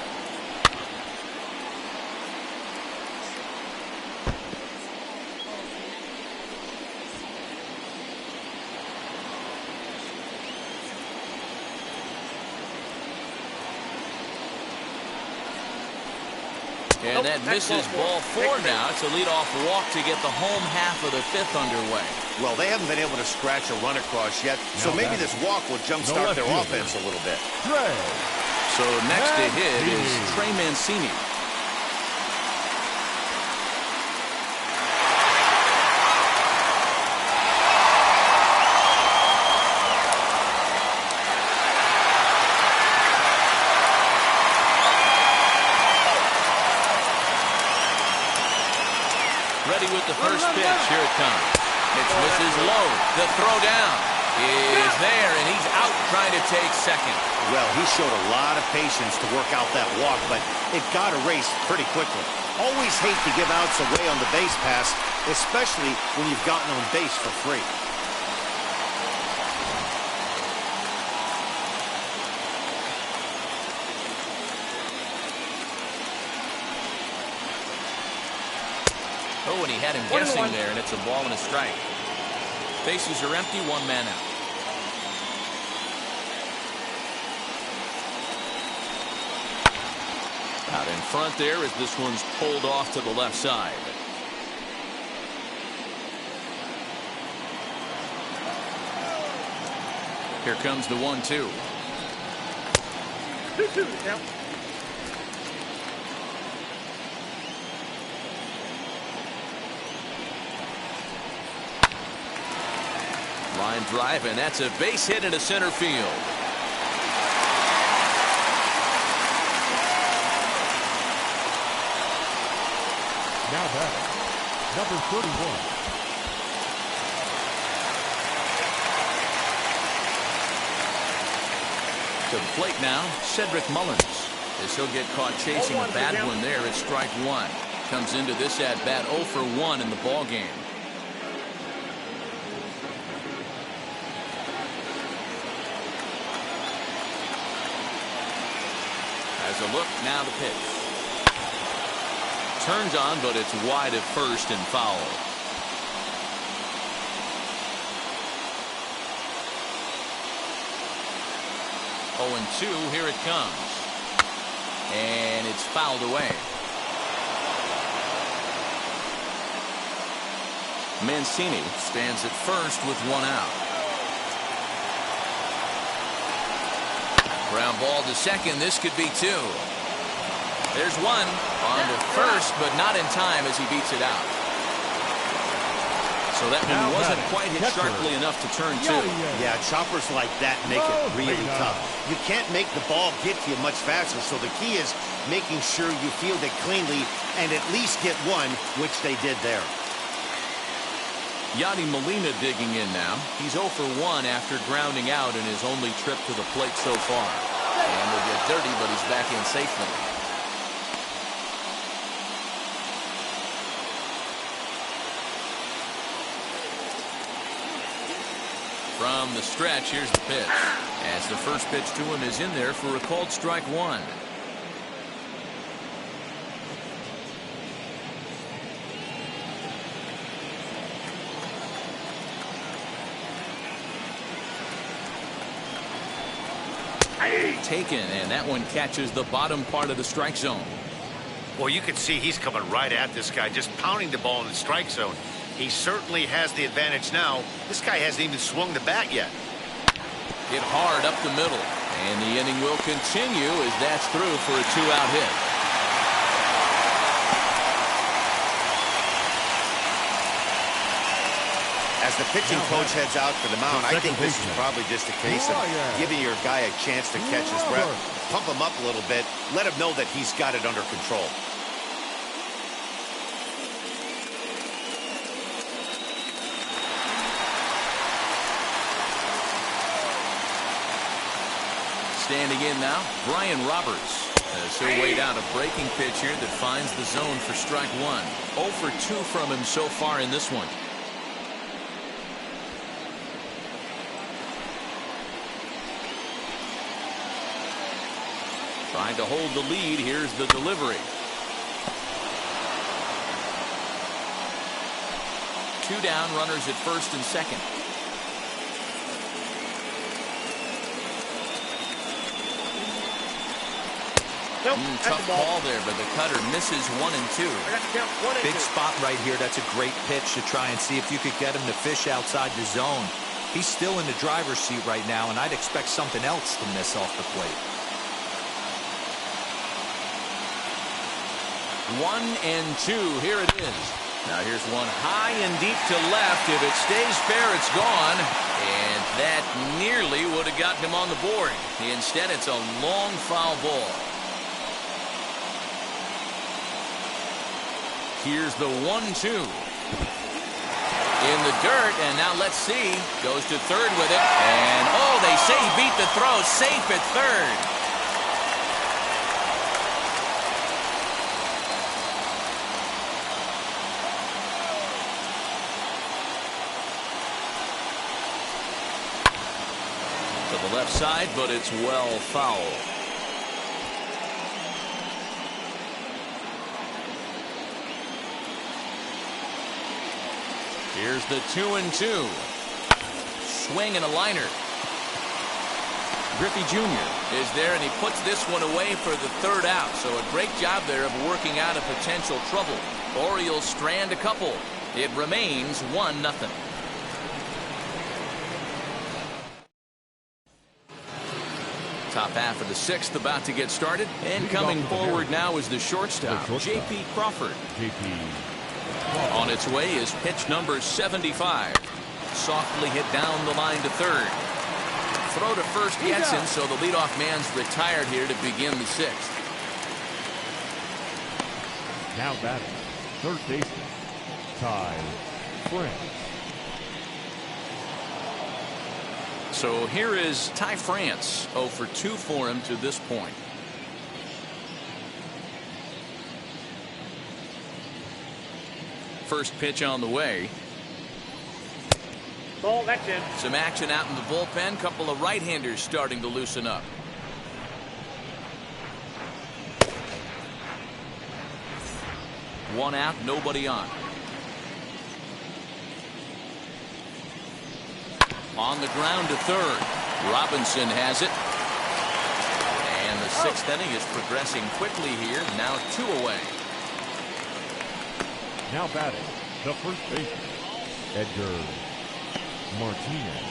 Speaker 1: And that misses ball 4 now. It's a leadoff walk to get the home half of the 5th underway.
Speaker 2: Well, they haven't been able to scratch a run across yet, so maybe this walk will jumpstart their offense a little bit.
Speaker 1: So next to hit is Trey Mancini. Ready with the first pitch. Here it comes. It misses low. The throw down is there, and he's out trying to take second.
Speaker 2: Well, he showed a lot of patience to work out that walk, but it got erased pretty quickly. Always hate to give outs away on the base pass, especially when you've gotten on base for free.
Speaker 1: Oh, and he had him guessing there, and it's a ball and a strike. Bases are empty, 1 man out. Out in front there as this one's pulled off to the left side. Here comes the 1-2.
Speaker 6: 2-2 now.
Speaker 1: Line drive, and that's a base hit into center field.
Speaker 3: Now batting, number 31.
Speaker 1: To the plate now, Cedric Mullins. As he'll get caught chasing a bad one there at strike 1. Comes into this at bat 0 for 1 in the ball game. As a look, now the pitch. turns on, but it's wide at first and foul. 0-2, here it comes. And it's fouled away. Mancini stands at first with one out. Ground ball to second. This could be two. There's one on to first, but not in time as he beats it out. So that one wasn't quite hit sharply enough to turn two.
Speaker 2: Yeah, choppers like that make it really tough. You can't make the ball get to you much faster, so the key is making sure you field it cleanly and at least get one, which they did there.
Speaker 1: Yadi Molina digging in now. He's 0 for 1 after grounding out in his only trip to the plate so far. And will get dirty, but he's back in safely. From the stretch, here's the pitch. As the first pitch to him is in there for a called strike one. Taken, and that one catches the bottom part of the strike zone.
Speaker 2: Well, you can see he's coming right at this guy, just pounding the ball in the strike zone. He certainly has the advantage now. This guy hasn't even swung the bat yet.
Speaker 1: Hit hard up the middle, and the inning will continue as that's through for a two-out hit.
Speaker 2: As the pitching coach heads out for the mound, I think this is probably just a case of giving your guy a chance to catch his breath, pump him up a little bit, let him know that he's got it under control.
Speaker 1: Standing in now, Brian Roberts. As he'll wait out a breaking pitch here that finds the zone for strike one. 0 for 2 from him so far in this one. Trying to hold the lead. Here's the delivery. 2 down, runners at first and second. Tough ball there, but the cutter misses 1 and 2.
Speaker 5: Big spot right here. That's a great pitch to try and see if you could get him to fish outside the zone. He's still in the driver's seat right now, and I'd expect something else to miss off the plate.
Speaker 1: 1 and 2. Here it is. Now here's one high and deep to left. If it stays fair, it's gone. And that nearly would have gotten him on the board. Instead, it's a long foul ball. Here's the 1-2. In the dirt, and now let's see. Goes to third with it. And, oh, they say he beat the throw. Safe at third. To the left side, but it's well foul. Here's the 2-2. Swing and a liner. Griffey Jr. is there, and he puts this one away for the third out. So a great job there of working out of potential trouble. Orioles strand a couple. It remains 1-0. Top half of the sixth about to get started. And coming forward now is the shortstop, J.P. Crawford. On its way is pitch number 75. Softly hit down the line to third. Throw to first gets him, so the leadoff man's retired here to begin the sixth.
Speaker 3: Now batting, third baseman, Ty France.
Speaker 1: So here is Ty France. 0 for 2 for him to this point. First pitch on the way.
Speaker 6: Ball, that's in.
Speaker 1: Some action out in the bullpen. Couple of right-handers starting to loosen up. 1 out, nobody on. On the ground to third. Robinson has it. And the 6th inning is progressing quickly here. Now 2 away.
Speaker 3: Now batting, the first baseman, Edgar Martinez.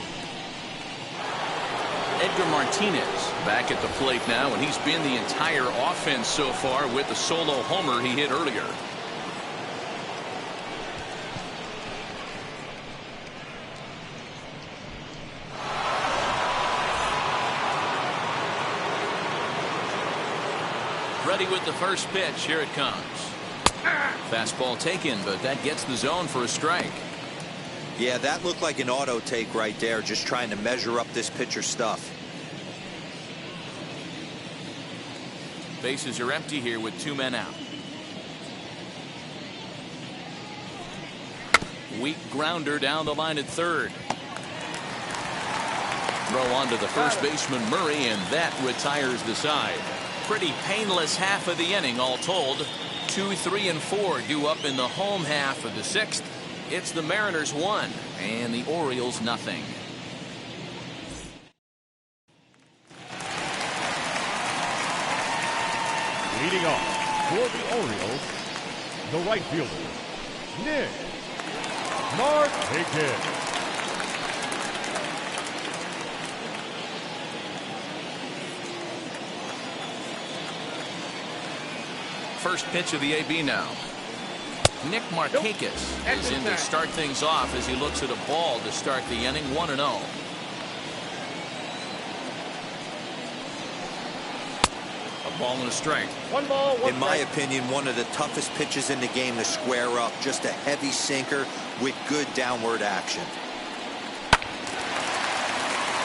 Speaker 1: Edgar Martinez back at the plate now, and he's been the entire offense so far with the solo homer he hit earlier. Ready with the first pitch. Here it comes. Fastball taken, but that gets the zone for a strike.
Speaker 5: Yeah, that looked like an auto take right there, just trying to measure up this pitcher's stuff.
Speaker 1: Bases are empty here with 2 men out. Weak grounder down the line at third. Throw on to the first baseman Murray, and that retires the side. Pretty painless half of the inning all told. 2, 3, and 4 due up in the home half of the 6th. It's the Mariners 1 and the Orioles nothing.
Speaker 3: Leading off for the Orioles, the right fielder, Nick Martinez.
Speaker 1: First pitch of the AB now. Nick Markakis is in to start things off as he looks at a ball to start the inning. 1-0. A ball and a strike.
Speaker 6: 1 ball, 1
Speaker 5: In my
Speaker 6: strike.
Speaker 5: opinion, one of the toughest pitches in the game to square up. Just a heavy sinker with good downward action.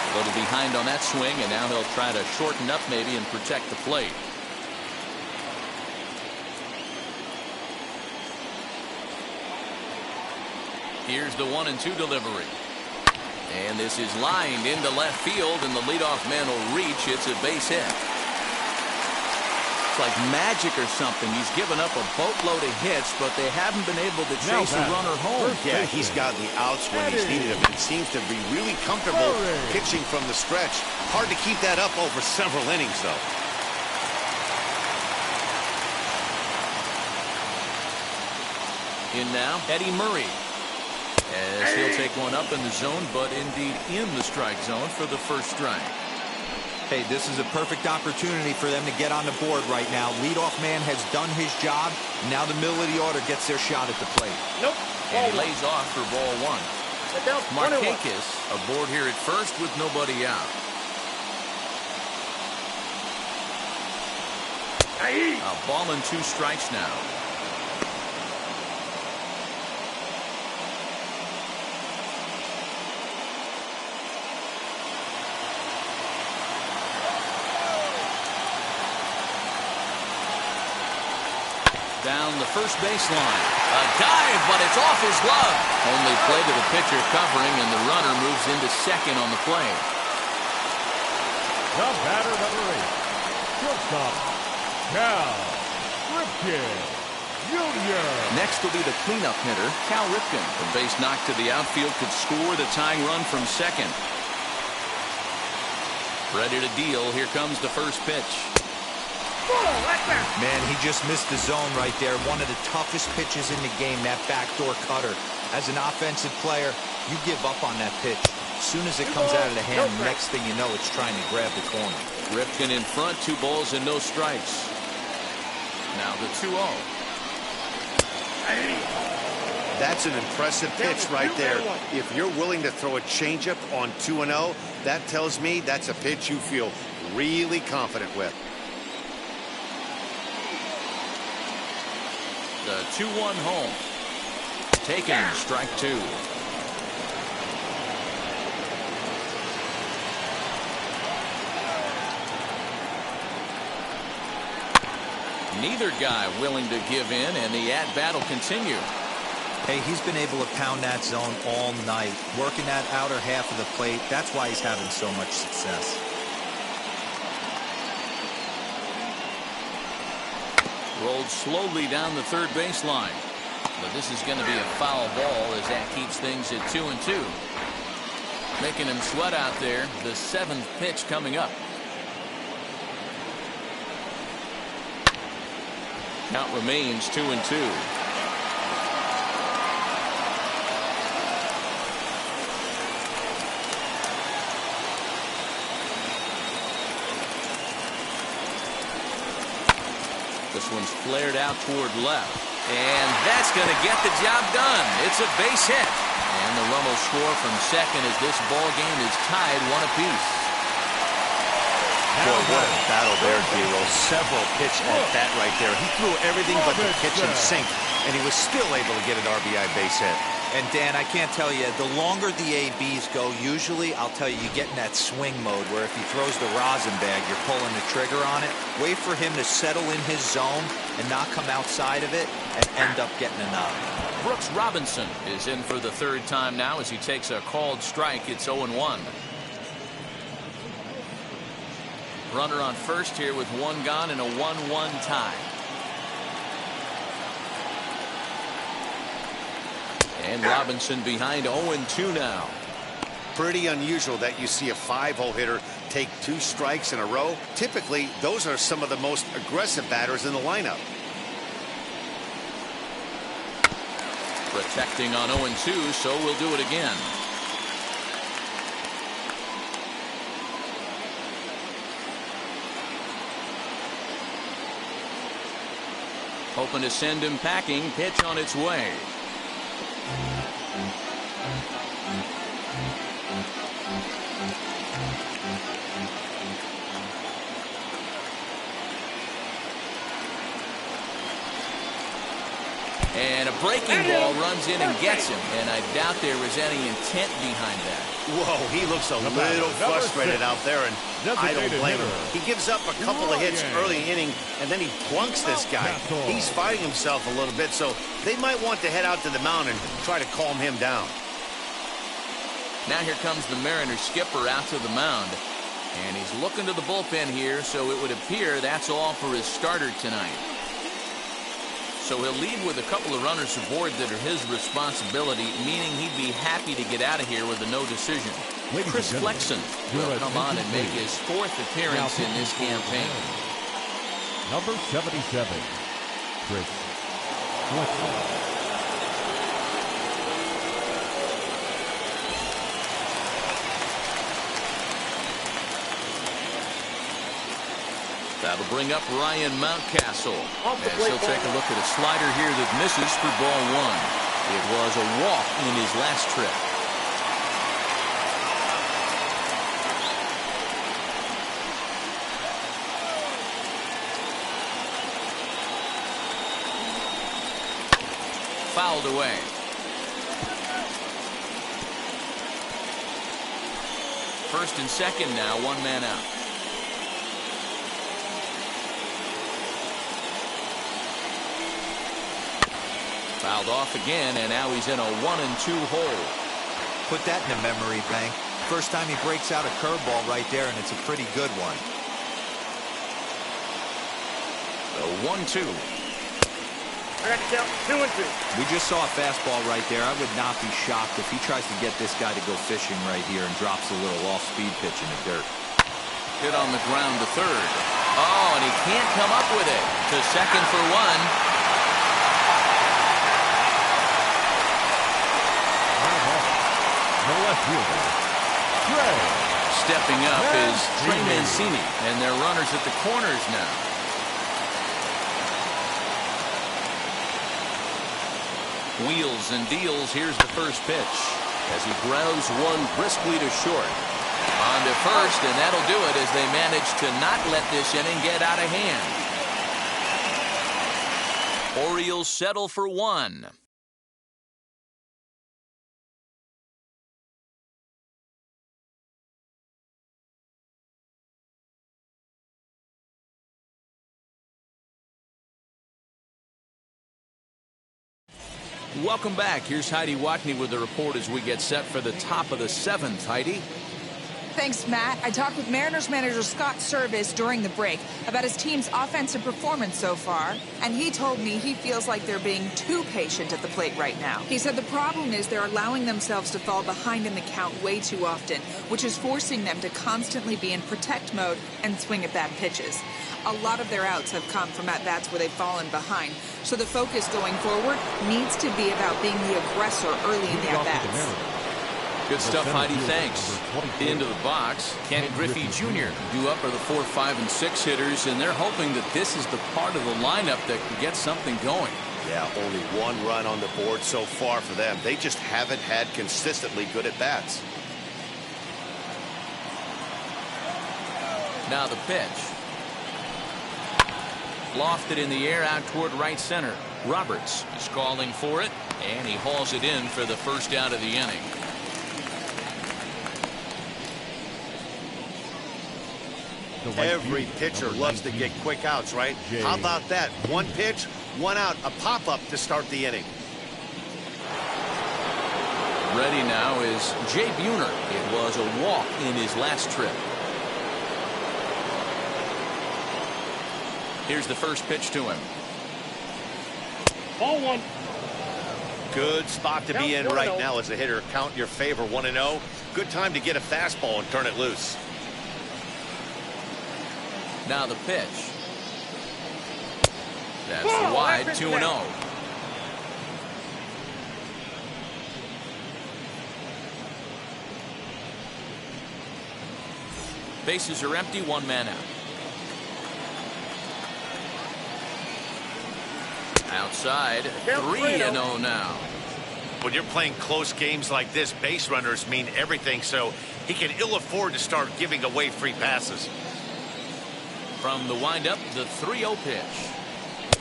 Speaker 1: A little behind on that swing, and now he'll try to shorten up maybe and protect the plate. Here's the 1-2 delivery. And this is lined into left field, and the leadoff man will reach. It's a base hit. It's like magic or something. He's given up a boatload of hits, but they haven't been able to chase a runner home.
Speaker 2: Yeah, he's gotten the outs when he's needed them. It seems to be really comfortable pitching from the stretch. Hard to keep that up over several innings, though.
Speaker 1: In now, Eddie Murray. As he'll take one up in the zone, but indeed in the strike zone for the first strike.
Speaker 5: Hey, this is a perfect opportunity for them to get on the board right now. Leadoff man has done his job. Now the middle of the order gets their shot at the plate.
Speaker 6: Nope.
Speaker 1: And he lays off for ball 1.
Speaker 6: Get down, 21.
Speaker 1: Markakis aboard here at first with nobody out. A ball and 2 strikes now. Down the first baseline. A dive, but it's off his glove. Only play to the pitcher covering, and the runner moves into second on the play.
Speaker 3: The batter number 8, shortstop, Cal Ripken Jr.
Speaker 1: Next will be the cleanup hitter, Cal Ripken. The base knock to the outfield could score the tying run from second. Ready to deal. Here comes the first pitch.
Speaker 5: Man, he just missed the zone right there. One of the toughest pitches in the game, that backdoor cutter. As an offensive player, you give up on that pitch. As soon as it comes out of the hand, next thing you know, it's trying to grab the corner.
Speaker 1: Ripken in front, 2 balls and no strikes. Now the 2-0.
Speaker 2: That's an impressive pitch right there. If you're willing to throw a changeup on 2-0, that tells me that's a pitch you feel really confident with.
Speaker 1: The 2-1 home. Taken, strike 2. Neither guy willing to give in, and the at-bat will continue.
Speaker 5: Hey, he's been able to pound that zone all night, working that outer half of the plate. That's why he's having so much success.
Speaker 1: Rolled slowly down the third baseline. But this is going to be a foul ball as that keeps things at 2-2. Making him sweat out there. The 7th pitch coming up. Count remains 2-2. This one's flared out toward left. And that's going to get the job done. It's a base hit. And the run will score from second as this ball game is tied 1 apiece.
Speaker 4: Boy, what a battle there, Giro. Several pitch at bat right there. He threw everything but the kitchen sink, and he was still able to get an RBI base hit.
Speaker 5: And Dan, I can't tell you, the longer the ABs go, usually, I'll tell you, you get in that swing mode where if he throws the rosin bag, you're pulling the trigger on it. Wait for him to settle in his zone and not come outside of it and end up getting a knock.
Speaker 1: Brooks Robinson is in for the 3rd time now as he takes a called strike. It's 0-1. Runner on first here with 1 gone and a 1-1 tie. And Robinson behind 0-2 now.
Speaker 2: Pretty unusual that you see a 5-hole hitter take 2 strikes in a row. Typically, those are some of the most aggressive batters in the lineup.
Speaker 1: Protecting on 0-2, so we'll do it again. Hoping to send him packing. Pitch on its way. And a breaking ball runs in and gets him. And I doubt there was any intent behind that.
Speaker 2: Whoa, he looks a little frustrated out there, and I don't blame him. He gives up a couple of hits early inning, and then he plunks this guy. He's fighting himself a little bit, so they might want to head out to the mound and try to calm him down.
Speaker 1: Now here comes the Mariners skipper out to the mound. And he's looking to the bullpen here, so it would appear that's all for his starter tonight. So he'll lead with a couple of runners aboard that are his responsibility, meaning he'd be happy to get out of here with a no decision. Chris Flexen will come on and make his 4th appearance in this campaign.
Speaker 3: Number 77, Chris Flexen.
Speaker 1: That'll bring up Ryan Mountcastle as he'll take a look at a slider here that misses for ball 1. It was a walk in his last trip. Fouled away. First and second now, 1 man out. Fouled off again, and now he's in a 1-2 hole.
Speaker 5: Put that in a memory bank. First time he breaks out a curveball right there, and it's a pretty good one.
Speaker 1: The 1-2.
Speaker 6: I got to count 2-2.
Speaker 5: We just saw a fastball right there. I would not be shocked if he tries to get this guy to go fishing right here and drops a little off-speed pitch in the dirt.
Speaker 1: Hit on the ground to third. Oh, and he can't come up with it. To second for 1.
Speaker 3: The left fielder, Trey.
Speaker 1: Stepping up is Trey Mancini, and they're runners at the corners now. Wheels and deals. Here's the first pitch as he grounds one briskly to short. On to first, and that'll do it as they manage to not let this inning get out of hand. Orioles settle for 1. Welcome back. Here's Heidi Watney with the report as we get set for the top of the 7th. Heidi.
Speaker 7: Thanks, Matt. I talked with Mariners manager Scott Service during the break about his team's offensive performance so far, and he told me he feels like they're being too patient at the plate right now. He said the problem is they're allowing themselves to fall behind in the count way too often, which is forcing them to constantly be in protect mode and swing at bad pitches. A lot of their outs have come from at-bats where they've fallen behind, so the focus going forward needs to be about being the aggressor early in the at-bats.
Speaker 1: Good stuff, Heidi. Thanks. Into the box, Ken Griffey Jr. Due up are the 4, 5, and 6 hitters, and they're hoping that this is the part of the lineup that can get something going.
Speaker 2: Yeah, only 1 run on the board so far for them. They just haven't had consistently good at-bats.
Speaker 1: Now the pitch. Lofted in the air out toward right center. Roberts is calling for it, and he hauls it in for the first out of the inning.
Speaker 2: Every pitcher loves to get quick outs, right? How about that? 1 pitch, 1 out, a pop-up to start the inning.
Speaker 1: Ready now is Jay Buhner. It was a walk in his last trip. Here's the first pitch to him.
Speaker 6: Ball 1.
Speaker 2: Good spot to be in right now as a hitter. Count your favor, 1-0. Good time to get a fastball and turn it loose.
Speaker 1: Now the pitch. That's wide, 2-0. Bases are empty, 1 man out. Outside, 3-0 now.
Speaker 2: When you're playing close games like this, base runners mean everything, so he can ill afford to start giving away free passes.
Speaker 1: From the windup, the 3-0 pitch.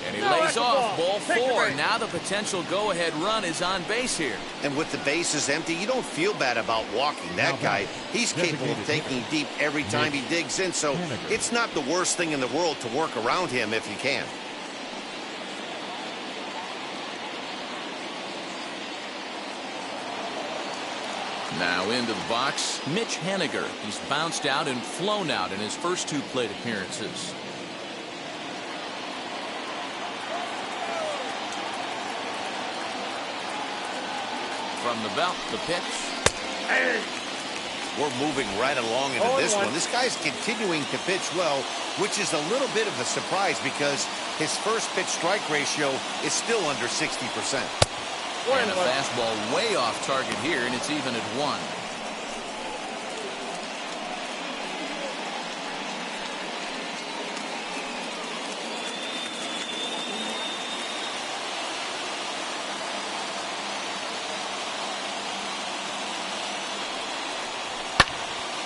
Speaker 1: And he lays off, ball 4. Now the potential go-ahead run is on base here.
Speaker 2: And with the bases empty, you don't feel bad about walking that guy. He's capable of taking deep every time he digs in, so it's not the worst thing in the world to work around him if you can.
Speaker 1: Now into the box, Mitch Haniger. He's bounced out and flown out in his first 2 plate appearances. From the belt, the pitch.
Speaker 2: We're moving right along into this one. This guy's continuing to pitch well, which is a little bit of a surprise because his first pitch strike ratio is still under 60%.
Speaker 1: And a fastball way off target here, and it's even at 1.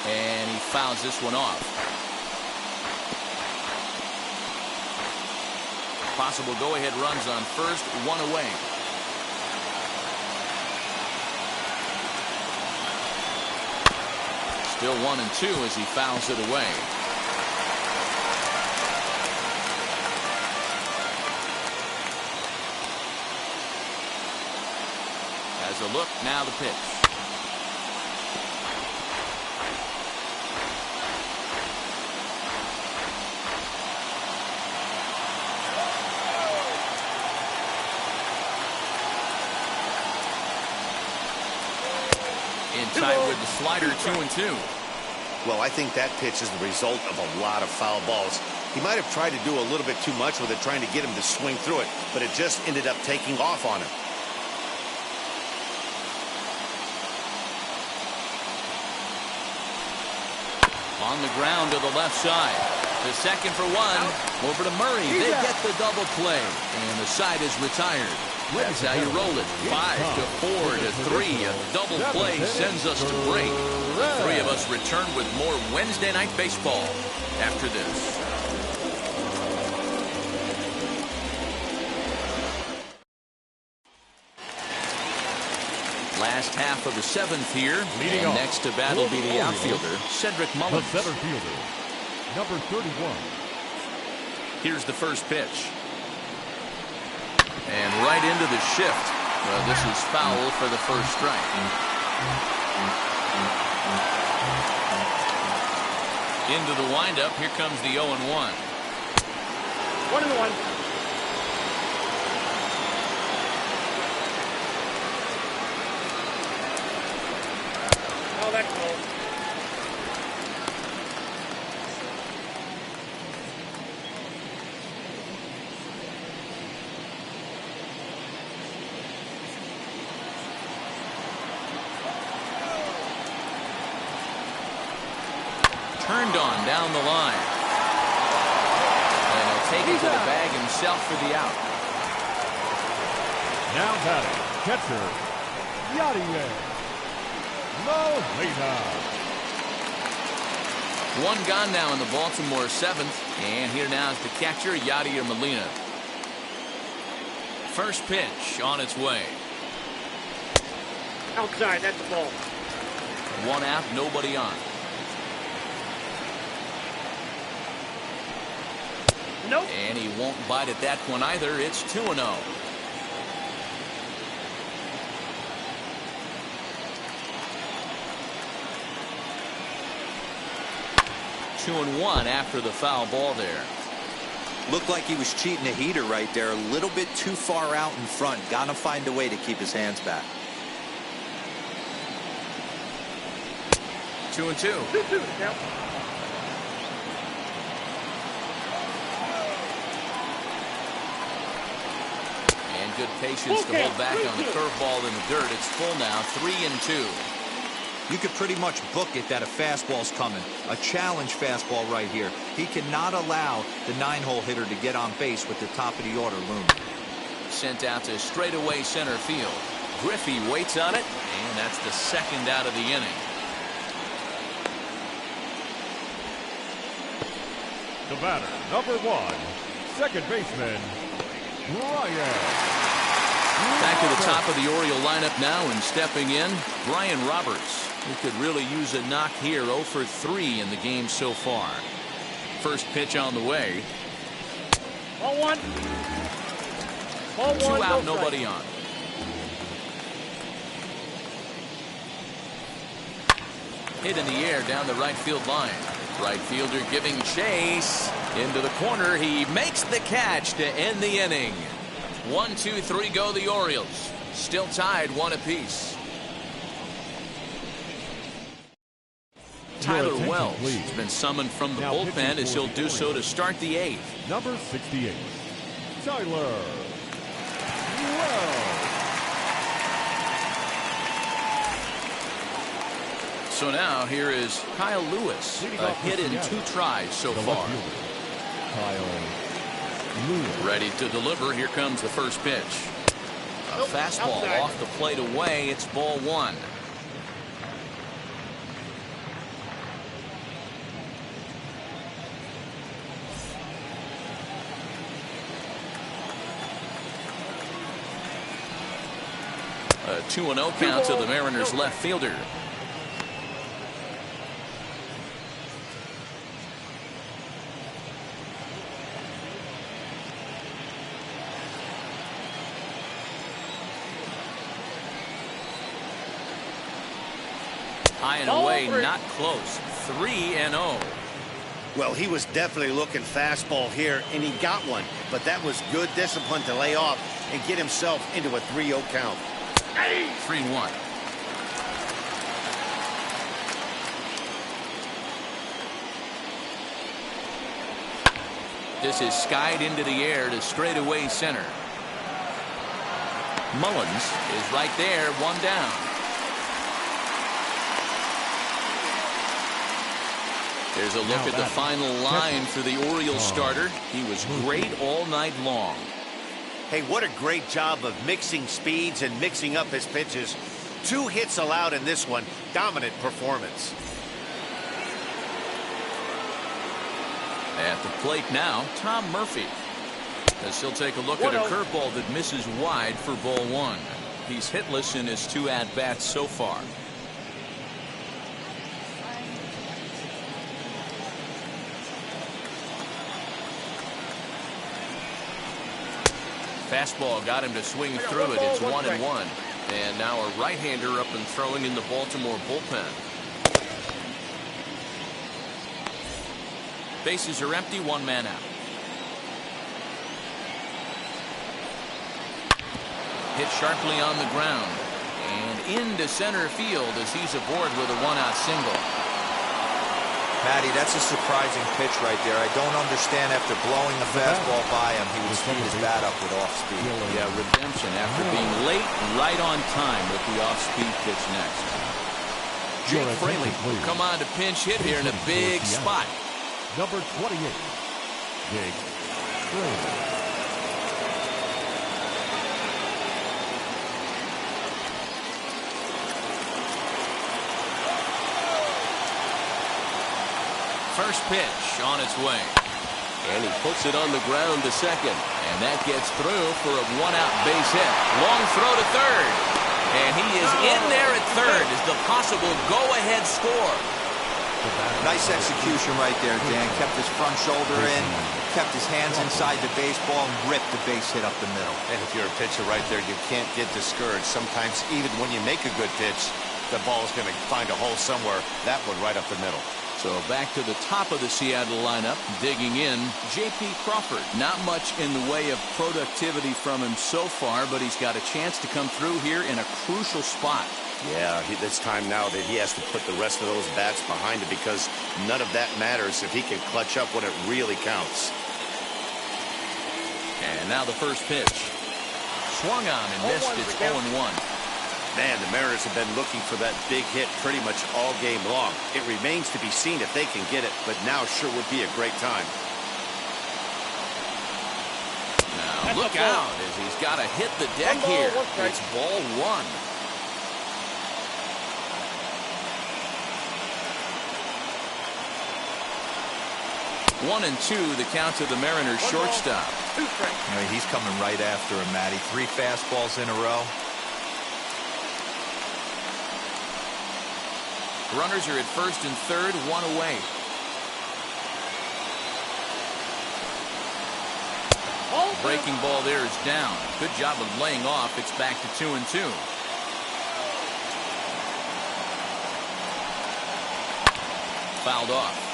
Speaker 1: And he fouls this one off. Possible go-ahead runs on first, 1 away. Still 1-2 as he fouls it away. Has a look, now the pitch. Inside with the slider, 2-2.
Speaker 2: Well, I think that pitch is the result of a lot of foul balls. He might have tried to do a little bit too much with it, trying to get him to swing through it, but it just ended up taking off on him.
Speaker 1: On the ground to the left side. The second for 1. Over to Murray. They get the double play. And the side is retired. That's how you roll it. 5 to 4 to 3. A double play sends us to break. The 3 of us return with more Wednesday Night Baseball after this. Last half of the 7th here. And next to bat will be the outfielder, Cedric Mullins.
Speaker 3: The center fielder, number 31.
Speaker 1: Here's the first pitch. And right into the shift. Well, this is foul for the first strike. Into the windup. Here comes the 0-1.
Speaker 6: 1-1. Oh, that's close.
Speaker 1: Turned on down the line. And he'll take it to the bag himself for the out.
Speaker 3: Now batting, catcher, Yadier Molina.
Speaker 1: One gone now in the Baltimore seventh. And here now is the catcher, Yadier Molina. First pitch on its way.
Speaker 6: Outside, that's the ball.
Speaker 1: One out, nobody on.
Speaker 6: Nope.
Speaker 1: And he won't bite at that one either. It's 2-0. 2-1 after the foul ball there.
Speaker 5: Looked like he was cheating a heater right there. A little bit too far out in front. Gotta find a way to keep his hands back.
Speaker 1: 2-2.
Speaker 6: Yep.
Speaker 1: And good patience to hold back on the curveball in the dirt. It's full now, 3-2.
Speaker 5: You could pretty much book it that a fastball's coming. A challenge fastball right here. He cannot allow the 9-hole hitter to get on base with the top of the order looming.
Speaker 1: Sent out to straightaway center field. Griffey waits on it, and that's the second out of the inning.
Speaker 3: The batter, number 1, second baseman, Brian.
Speaker 1: Back to the top of the Oriole lineup now, and stepping in, Brian Roberts, who could really use a knock here. 0 for 3 in the game so far. First pitch on the way.
Speaker 6: Ball one. Ball
Speaker 1: 2
Speaker 6: one,
Speaker 1: out,
Speaker 6: no
Speaker 1: nobody
Speaker 6: strike.
Speaker 1: on. Hit in the air down the right field line. Right fielder giving chase. Into the corner. He makes the catch to end the inning. 1, 2, 3 go the Orioles. Still tied 1 apiece. Tyler
Speaker 3: attention,
Speaker 1: Wells
Speaker 3: please.
Speaker 1: has been summoned from the
Speaker 3: Now
Speaker 1: bullpen
Speaker 3: pitching
Speaker 1: as
Speaker 3: for
Speaker 1: he'll
Speaker 3: the
Speaker 1: do so to
Speaker 3: Orioles.
Speaker 1: start the 8th.
Speaker 3: Number 68, Tyler Wells.
Speaker 1: So now here is Kyle Lewis.
Speaker 3: Leading
Speaker 1: A
Speaker 3: off
Speaker 1: hit
Speaker 3: for
Speaker 1: in
Speaker 3: Seattle.
Speaker 1: 2 tries so
Speaker 3: The
Speaker 1: far.
Speaker 3: left fielder, Kyle Lewis.
Speaker 1: Ready to deliver. Here comes the first pitch. A
Speaker 6: Nope,
Speaker 1: fastball
Speaker 6: outside.
Speaker 1: off the plate away. It's ball 1. A 2-0 count to the Mariners left fielder. High and
Speaker 6: Ball
Speaker 1: away,
Speaker 6: 3.
Speaker 1: not close. 3-0.
Speaker 2: Well, he was definitely looking fastball here, and he got one. But that was good discipline to lay off and get himself into a 3-0 count.
Speaker 1: 3-1. This is skied into the air to straightaway center. Mullins is right there, 1 down. There's a look
Speaker 3: Now
Speaker 1: at the
Speaker 3: that
Speaker 1: final line for the Orioles starter. He was great all night long.
Speaker 2: Hey, what a great job of mixing speeds and mixing up his pitches. 2 hits allowed in this one. Dominant performance.
Speaker 1: At the plate now, Tom Murphy. As he'll take a look at a
Speaker 6: 1-0.
Speaker 1: curveball that misses wide for ball 1. He's hitless in his 2 at-bats so far. Fastball got him to swing through it. It's 1-1. And now a right-hander up and throwing in the Baltimore bullpen. Bases are empty, one man out. Hit sharply on the ground and into center field as he's aboard with a one-out single.
Speaker 5: Matty, that's a surprising pitch right there. I don't understand after blowing the fastball by him, he would speed his bat up with off-speed.
Speaker 1: Yeah, redemption after being late, right on time with the off-speed pitch next. Jake Fraley will come on to pinch hit here in a big spot.
Speaker 3: Number 28, Jake Fraley.
Speaker 1: First pitch on its way. And he puts it on the ground to second. And that gets through for a one-out base hit. Long throw to third. And he is in there at third as the possible go-ahead score.
Speaker 5: Nice execution right there, Dan. Kept his front shoulder in, kept his hands inside the baseball, and ripped the base hit up the middle.
Speaker 2: And if you're a pitcher right there, you can't get discouraged. Sometimes even when you make a good pitch, the ball is going to find a hole somewhere. That one right up the middle.
Speaker 1: So back to the top of the Seattle lineup, digging in, J.P. Crawford. Not much in the way of productivity from him so far, but he's got a chance to come through here in a crucial spot.
Speaker 2: Yeah, it's time now that he has to put the rest of those bats behind him because none of that matters if he can clutch up when it really counts.
Speaker 1: And now the first pitch. Swung on and missed. It's 0-1.
Speaker 2: Man, the Mariners have been looking for that big hit pretty much all game long. It remains to be seen if they can get it, but now sure would be a great time.
Speaker 1: Now look out as he's got to hit the deck here. It's ball one. One and two, the count to the Mariners shortstop.
Speaker 5: He's coming right after him, Matty. 3 fastballs in a row.
Speaker 1: Runners are at first and third, one away. Breaking ball there is down. Good job of laying off. It's back to 2-2. Fouled off.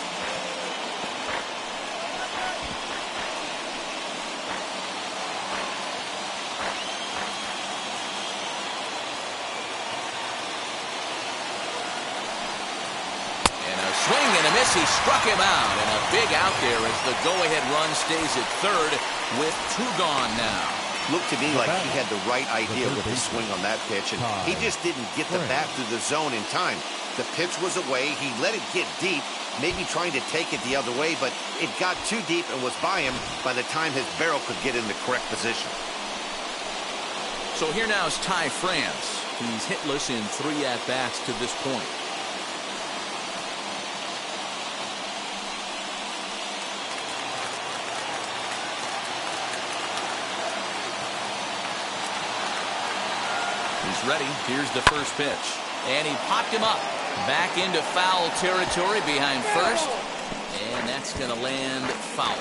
Speaker 1: Swing and a miss. He struck him out, and a big out there as the go-ahead run stays at third with 2 gone now.
Speaker 2: Looked to me like he had the right idea with the swing on that pitch, and he just didn't get the bat through the zone in time. The pitch was away. He let it get deep, maybe trying to take it the other way, but it got too deep and was by him by the time his barrel could get in the correct position.
Speaker 1: So here now is Ty France. He's hitless in 3 at-bats to this point. He's ready. Here's the first pitch. And he popped him up. Back into foul territory behind first. And that's going to land foul.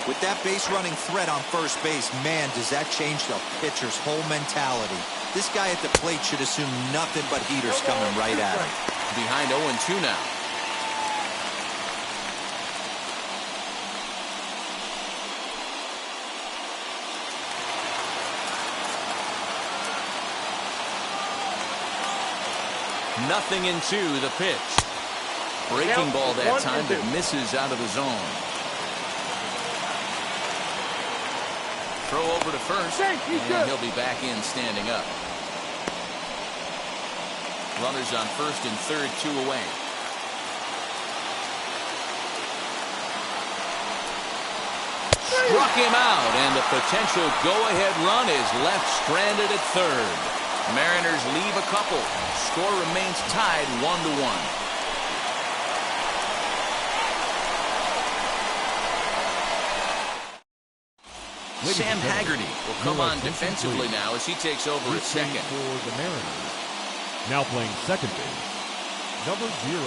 Speaker 5: With that base running threat on first base, man, does that change the pitcher's whole mentality. This guy at the plate should assume nothing but heaters coming right at him.
Speaker 1: Behind 0-2 now. Nothing in 2, the pitch. Breaking ball that time, but misses out of the zone. Throw over to first, and he'll be back in standing up. Runners on first and third, 2 away. Struck him out, and the potential go-ahead run is left stranded at third. Mariners leave a couple. Score remains tied 1-1. Sam Haggerty will come on defensively now as he takes over at second.
Speaker 3: For the Mariners. Now playing second base, number 0,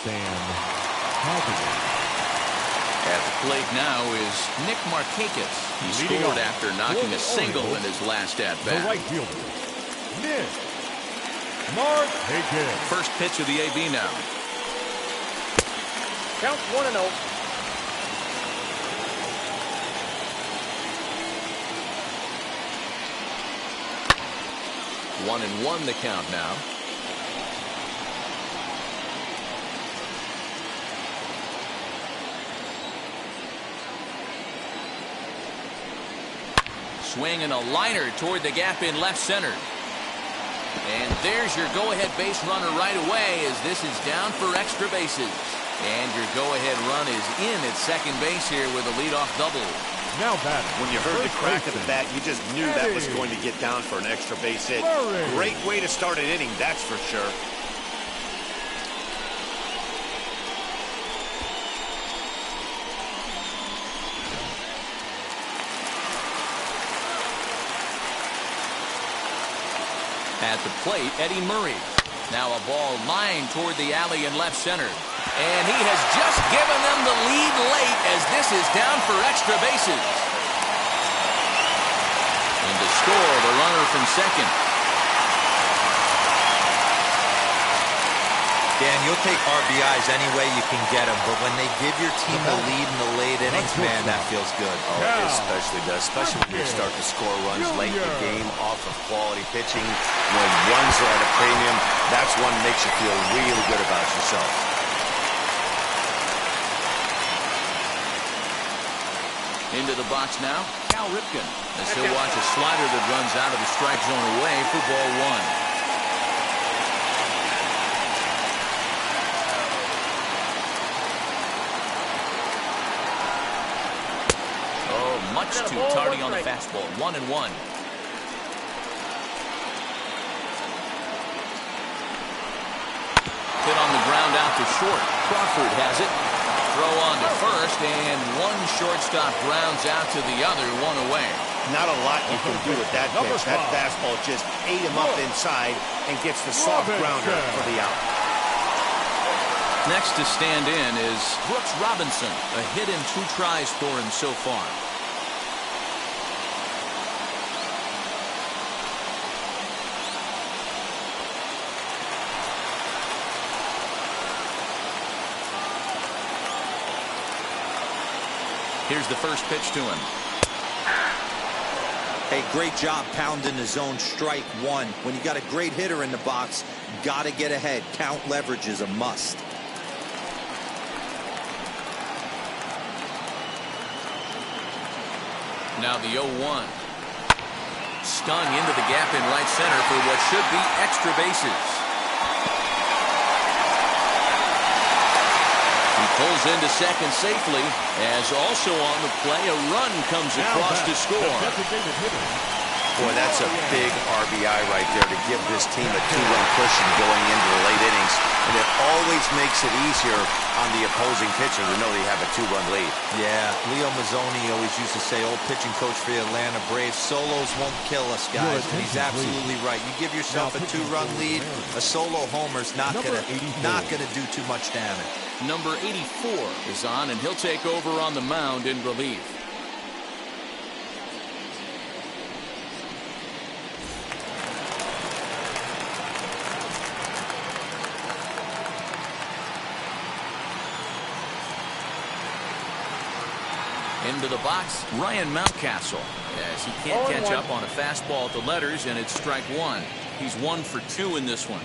Speaker 3: Sam Haggerty.
Speaker 1: At the plate now is Nick Markakis. He scored after knocking a single in his last at-bat.
Speaker 3: The right fielder, Nick Markakis.
Speaker 1: First pitch of the AB now.
Speaker 6: Count 1-0.
Speaker 1: 1-1 the count now. Swinging a liner toward the gap in left center. And there's your go-ahead base runner right away as this is down for extra bases. And your go-ahead run is in at second base here with a leadoff double.
Speaker 3: Now batting.
Speaker 2: When you heard the crack of the bat, you just knew that was going to get down for an extra base hit. Great way to start an inning, that's for sure.
Speaker 1: At the plate, Eddie Murray. Now a ball lined toward the alley in left center. And he has just given them the lead late as this is down for extra bases. And to score, the runner from second.
Speaker 5: Dan, you'll take RBIs any way you can get them, but when they give your team the lead in the late innings, man, that feels good.
Speaker 4: Oh, it especially does, especially when you start to score runs late in the game off of quality pitching. When runs are at a premium, that's one that makes you feel really good about yourself.
Speaker 1: Into the box now, Cal Ripken. As he'll watch a slider that runs out of the strike zone away for ball one. Much too tardy on the fastball. 1-1. Hit on the ground out to short. Crawford has it. Throw on to first, and one shortstop grounds out to the other, one away.
Speaker 2: Not a lot you can do with that pitch. That fastball just ate him up inside and gets the soft grounder for the out.
Speaker 1: Next to stand in is Brooks Robinson. A hit in 2 tries for him so far. Here's the first pitch to him.
Speaker 5: Hey, great job pounding the zone. Strike one. When you got a great hitter in the box, got to get ahead. Count leverage is a must.
Speaker 1: Now the 0-1. Stung into the gap in right center for what should be extra bases. Pulls into second safely, as also on the play, a run comes across to score.
Speaker 4: Boy, that's a big RBI right there to give this team a 2-run cushion going into the late innings. And it always makes it easier on the opposing pitcher to know they have a 2-run lead.
Speaker 5: Yeah, Leo Mazzoni always used to say, old pitching coach for the Atlanta Braves, solos won't kill us, guys. And he's absolutely right. You give yourself a 2-run lead, a solo homer's not gonna do too much damage.
Speaker 1: Number 84 is on, and he'll take over on the mound in relief. Into the box, Ryan Mountcastle, as he can't catch up on a fastball at the letters, and it's strike one. He's 1 for 2 in this one.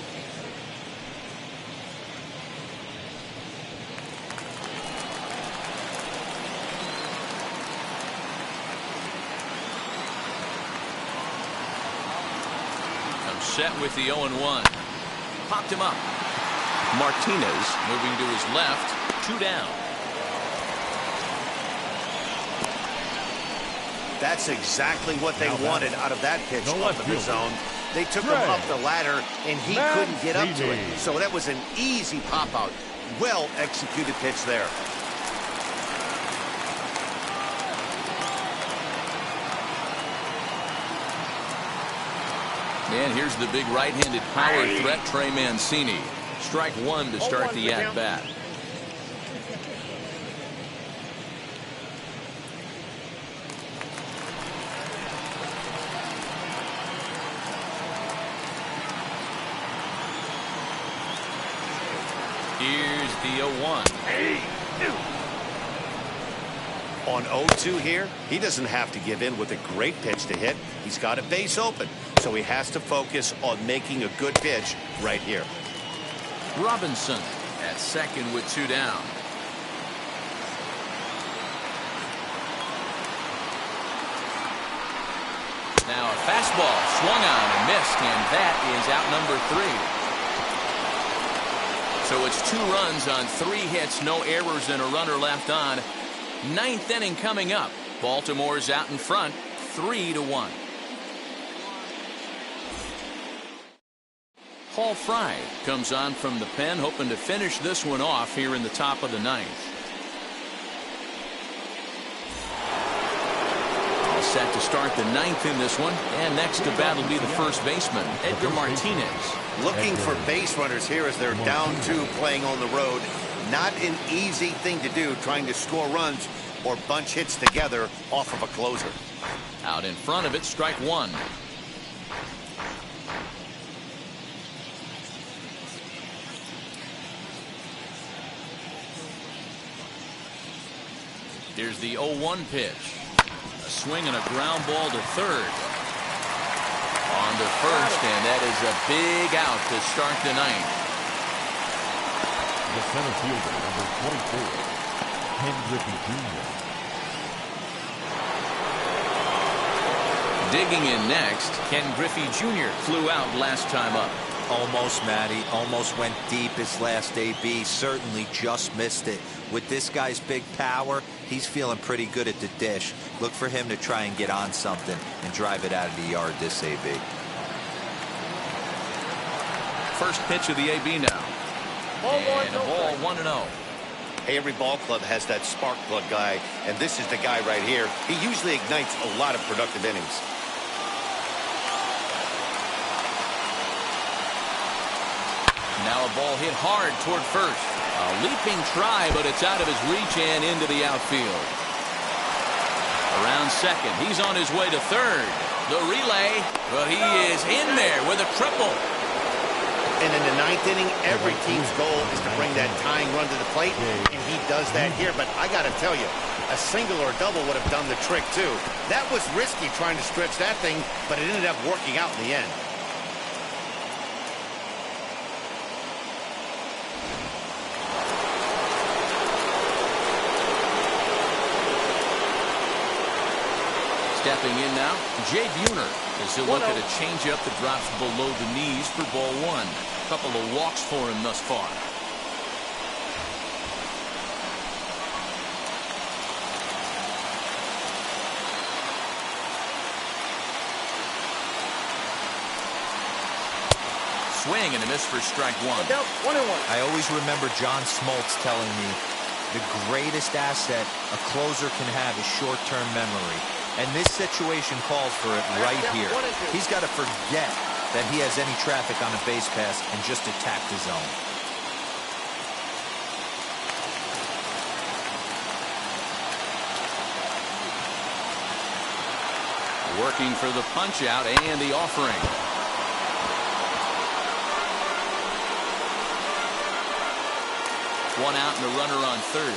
Speaker 1: Set with the 0-1. Popped him up. Martinez moving to his left. 2 down.
Speaker 2: That's exactly what they wanted out of that pitch up in the zone. They took him up the ladder, and he couldn't get up to it. So that was an easy pop-out. Well-executed pitch there.
Speaker 1: And here's the big right-handed power threat, Trey Mancini. Strike one to start the at-bat. Here's the 0-1.
Speaker 2: On 0-2 here, he doesn't have to give in with a great pitch to hit. He's got a base open, so he has to focus on making a good pitch right here.
Speaker 1: Robinson at second with 2 down. Now a fastball swung on and missed, and that is out number 3. So it's 2 runs on 3 hits, no errors, and a runner left on. 9th inning coming up. Baltimore's out in front, 3-1. Paul Fry comes on from the pen, hoping to finish this one off here in the top of the 9th. All set to start the 9th in this one, and next to bat will be the first baseman, Edgar Martinez.
Speaker 2: Looking for base runners here as they're down 2 playing on the road. Not an easy thing to do, trying to score runs or bunch hits together off of a closer.
Speaker 1: Out in front of it, strike 1. Here's the 0-1 pitch. A swing and a ground ball to third. On to first, and that is a big out to start the 9th.
Speaker 3: The center fielder, number 24, Ken Griffey Jr.
Speaker 1: Digging in next, Ken Griffey Jr. flew out last time up.
Speaker 5: Almost, Matty. Almost went deep his last AB. Certainly just missed it. With this guy's big power, he's feeling pretty good at the dish. Look for him to try and get on something and drive it out of the yard this AB.
Speaker 1: First pitch of the AB now. And a ball 1-0.
Speaker 2: Hey, every ball club has that spark plug guy, and this is the guy right here. He usually ignites a lot of productive innings.
Speaker 1: Now a ball hit hard toward first. A leaping try, but it's out of his reach and into the outfield. Around second, he's on his way to third. The relay, but he is in there with a triple.
Speaker 2: And in the 9th inning, every team's goal is to bring that tying run to the plate, and he does that here. But I got to tell you, a single or a double would have done the trick, too. That was risky trying to stretch that thing, but it ended up working out in the end.
Speaker 1: Stepping in now, Jay Buhner as he'll look at a changeup that drops below the knees for ball 1. A couple of walks for him thus far. Swing and a miss for strike 1.
Speaker 6: 1-1.
Speaker 5: I always remember John Smoltz telling me the greatest asset a closer can have is short-term memory. And this situation calls for it right here. He's got to forget that he has any traffic on a base pass and just attack the zone.
Speaker 1: Working for the punch out and the offering. One out and a runner on third.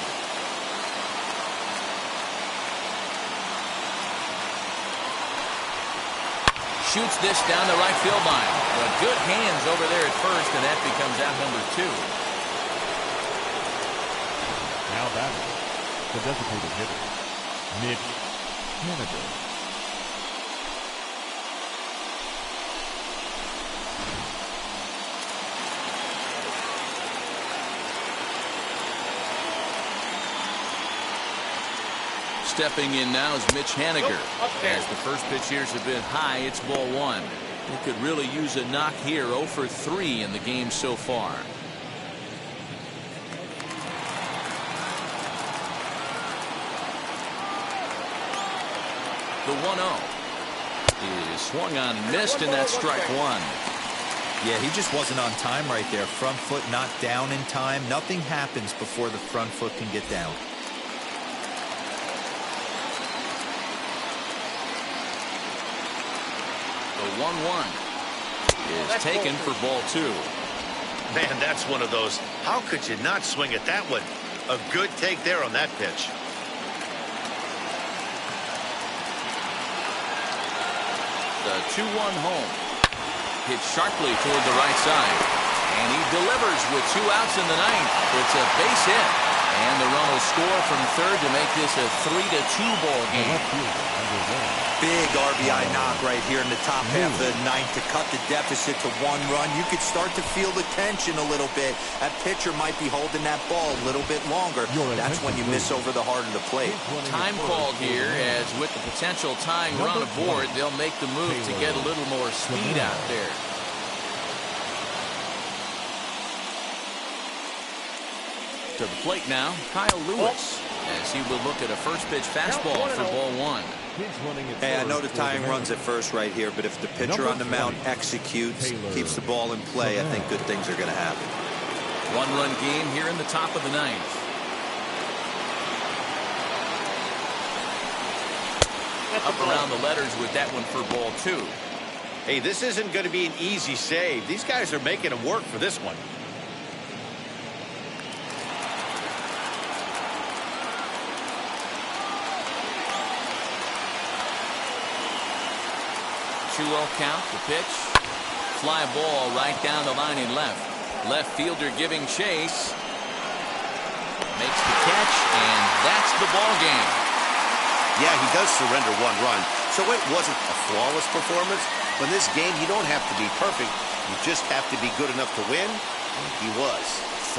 Speaker 1: Shoots this down the right field line. But good hands over there at first, and that becomes out number 2.
Speaker 3: Now batting, the designated hitter, Mitch Haniger.
Speaker 1: Stepping in now is Mitch Haniger. As the first pitch here's a bit high, it's ball 1. He could really use a knock here. 0 for 3 in the game so far. The 1-0 is swung on and missed, and that's strike 1.
Speaker 5: Yeah, he just wasn't on time right there. Front foot not down in time. Nothing happens before the front foot can get down.
Speaker 1: The 1-1 is taken for ball 2.
Speaker 2: Man, that's one of those. How could you not swing at that one? A good take there on that pitch.
Speaker 1: The 2-1 home. Hit sharply toward the right side. And he delivers with 2 outs in the ninth. It's a base hit. And the run will score from third to make this a 3-2 ball game.
Speaker 5: Big RBI knock right here in the top half of the ninth to cut the deficit to 1 run. You could start to feel the tension a little bit. That pitcher might be holding that ball a little bit longer. That's when you miss over the heart of the plate.
Speaker 1: Time called here, as with the potential tying run aboard, they'll make the move to get a little more speed out there. To the plate now, Kyle Lewis, as he will look at a first pitch fastball for ball 1.
Speaker 5: Hey, I know the tying run's at first right here, but if the pitcher on the mound executes, keeps the ball in play, I think good things are going to happen.
Speaker 1: 1-run game here in the top of the ninth. Up around the letters with that one for ball 2.
Speaker 2: Hey, this isn't going to be an easy save. These guys are making him work for this one.
Speaker 1: 2-0 count, the pitch. Fly ball right down the line in left. Left fielder giving chase. Makes the catch, and that's the ball game.
Speaker 2: Yeah, he does surrender 1 run, so it wasn't a flawless performance. But in this game, you don't have to be perfect. You just have to be good enough to win, and he was.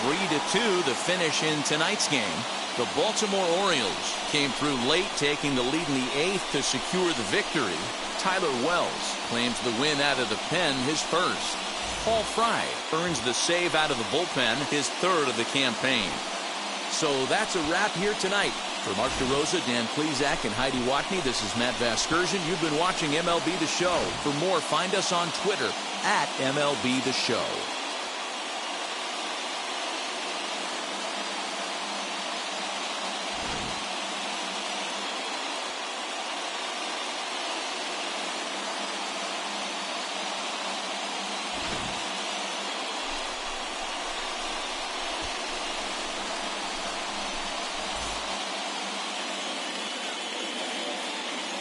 Speaker 1: 3-2 the finish in tonight's game. The Baltimore Orioles came through late, taking the lead in the 8th to secure the victory. Tyler Wells claims the win out of the pen, his first. Paul Fry earns the save out of the bullpen, his 3rd of the campaign. So that's a wrap here tonight. For Mark DeRosa, Dan Plesac, and Heidi Watney, this is Matt Vasgersian. You've been watching MLB The Show. For more, find us on Twitter at MLB The Show.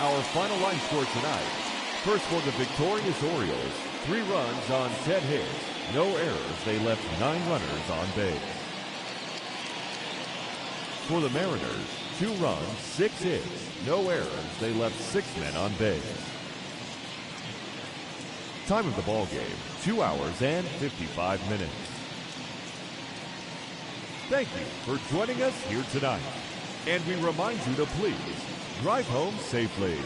Speaker 3: Our final line score tonight. First for the victorious Orioles, 3 runs on 10 hits. No errors. They left 9 runners on base. For the Mariners, 2 runs, 6 hits. No errors. They left 6 men on base. Time of the ball game, 2 hours and 55 minutes. Thank you for joining us here tonight. And we remind you to please drive home safely.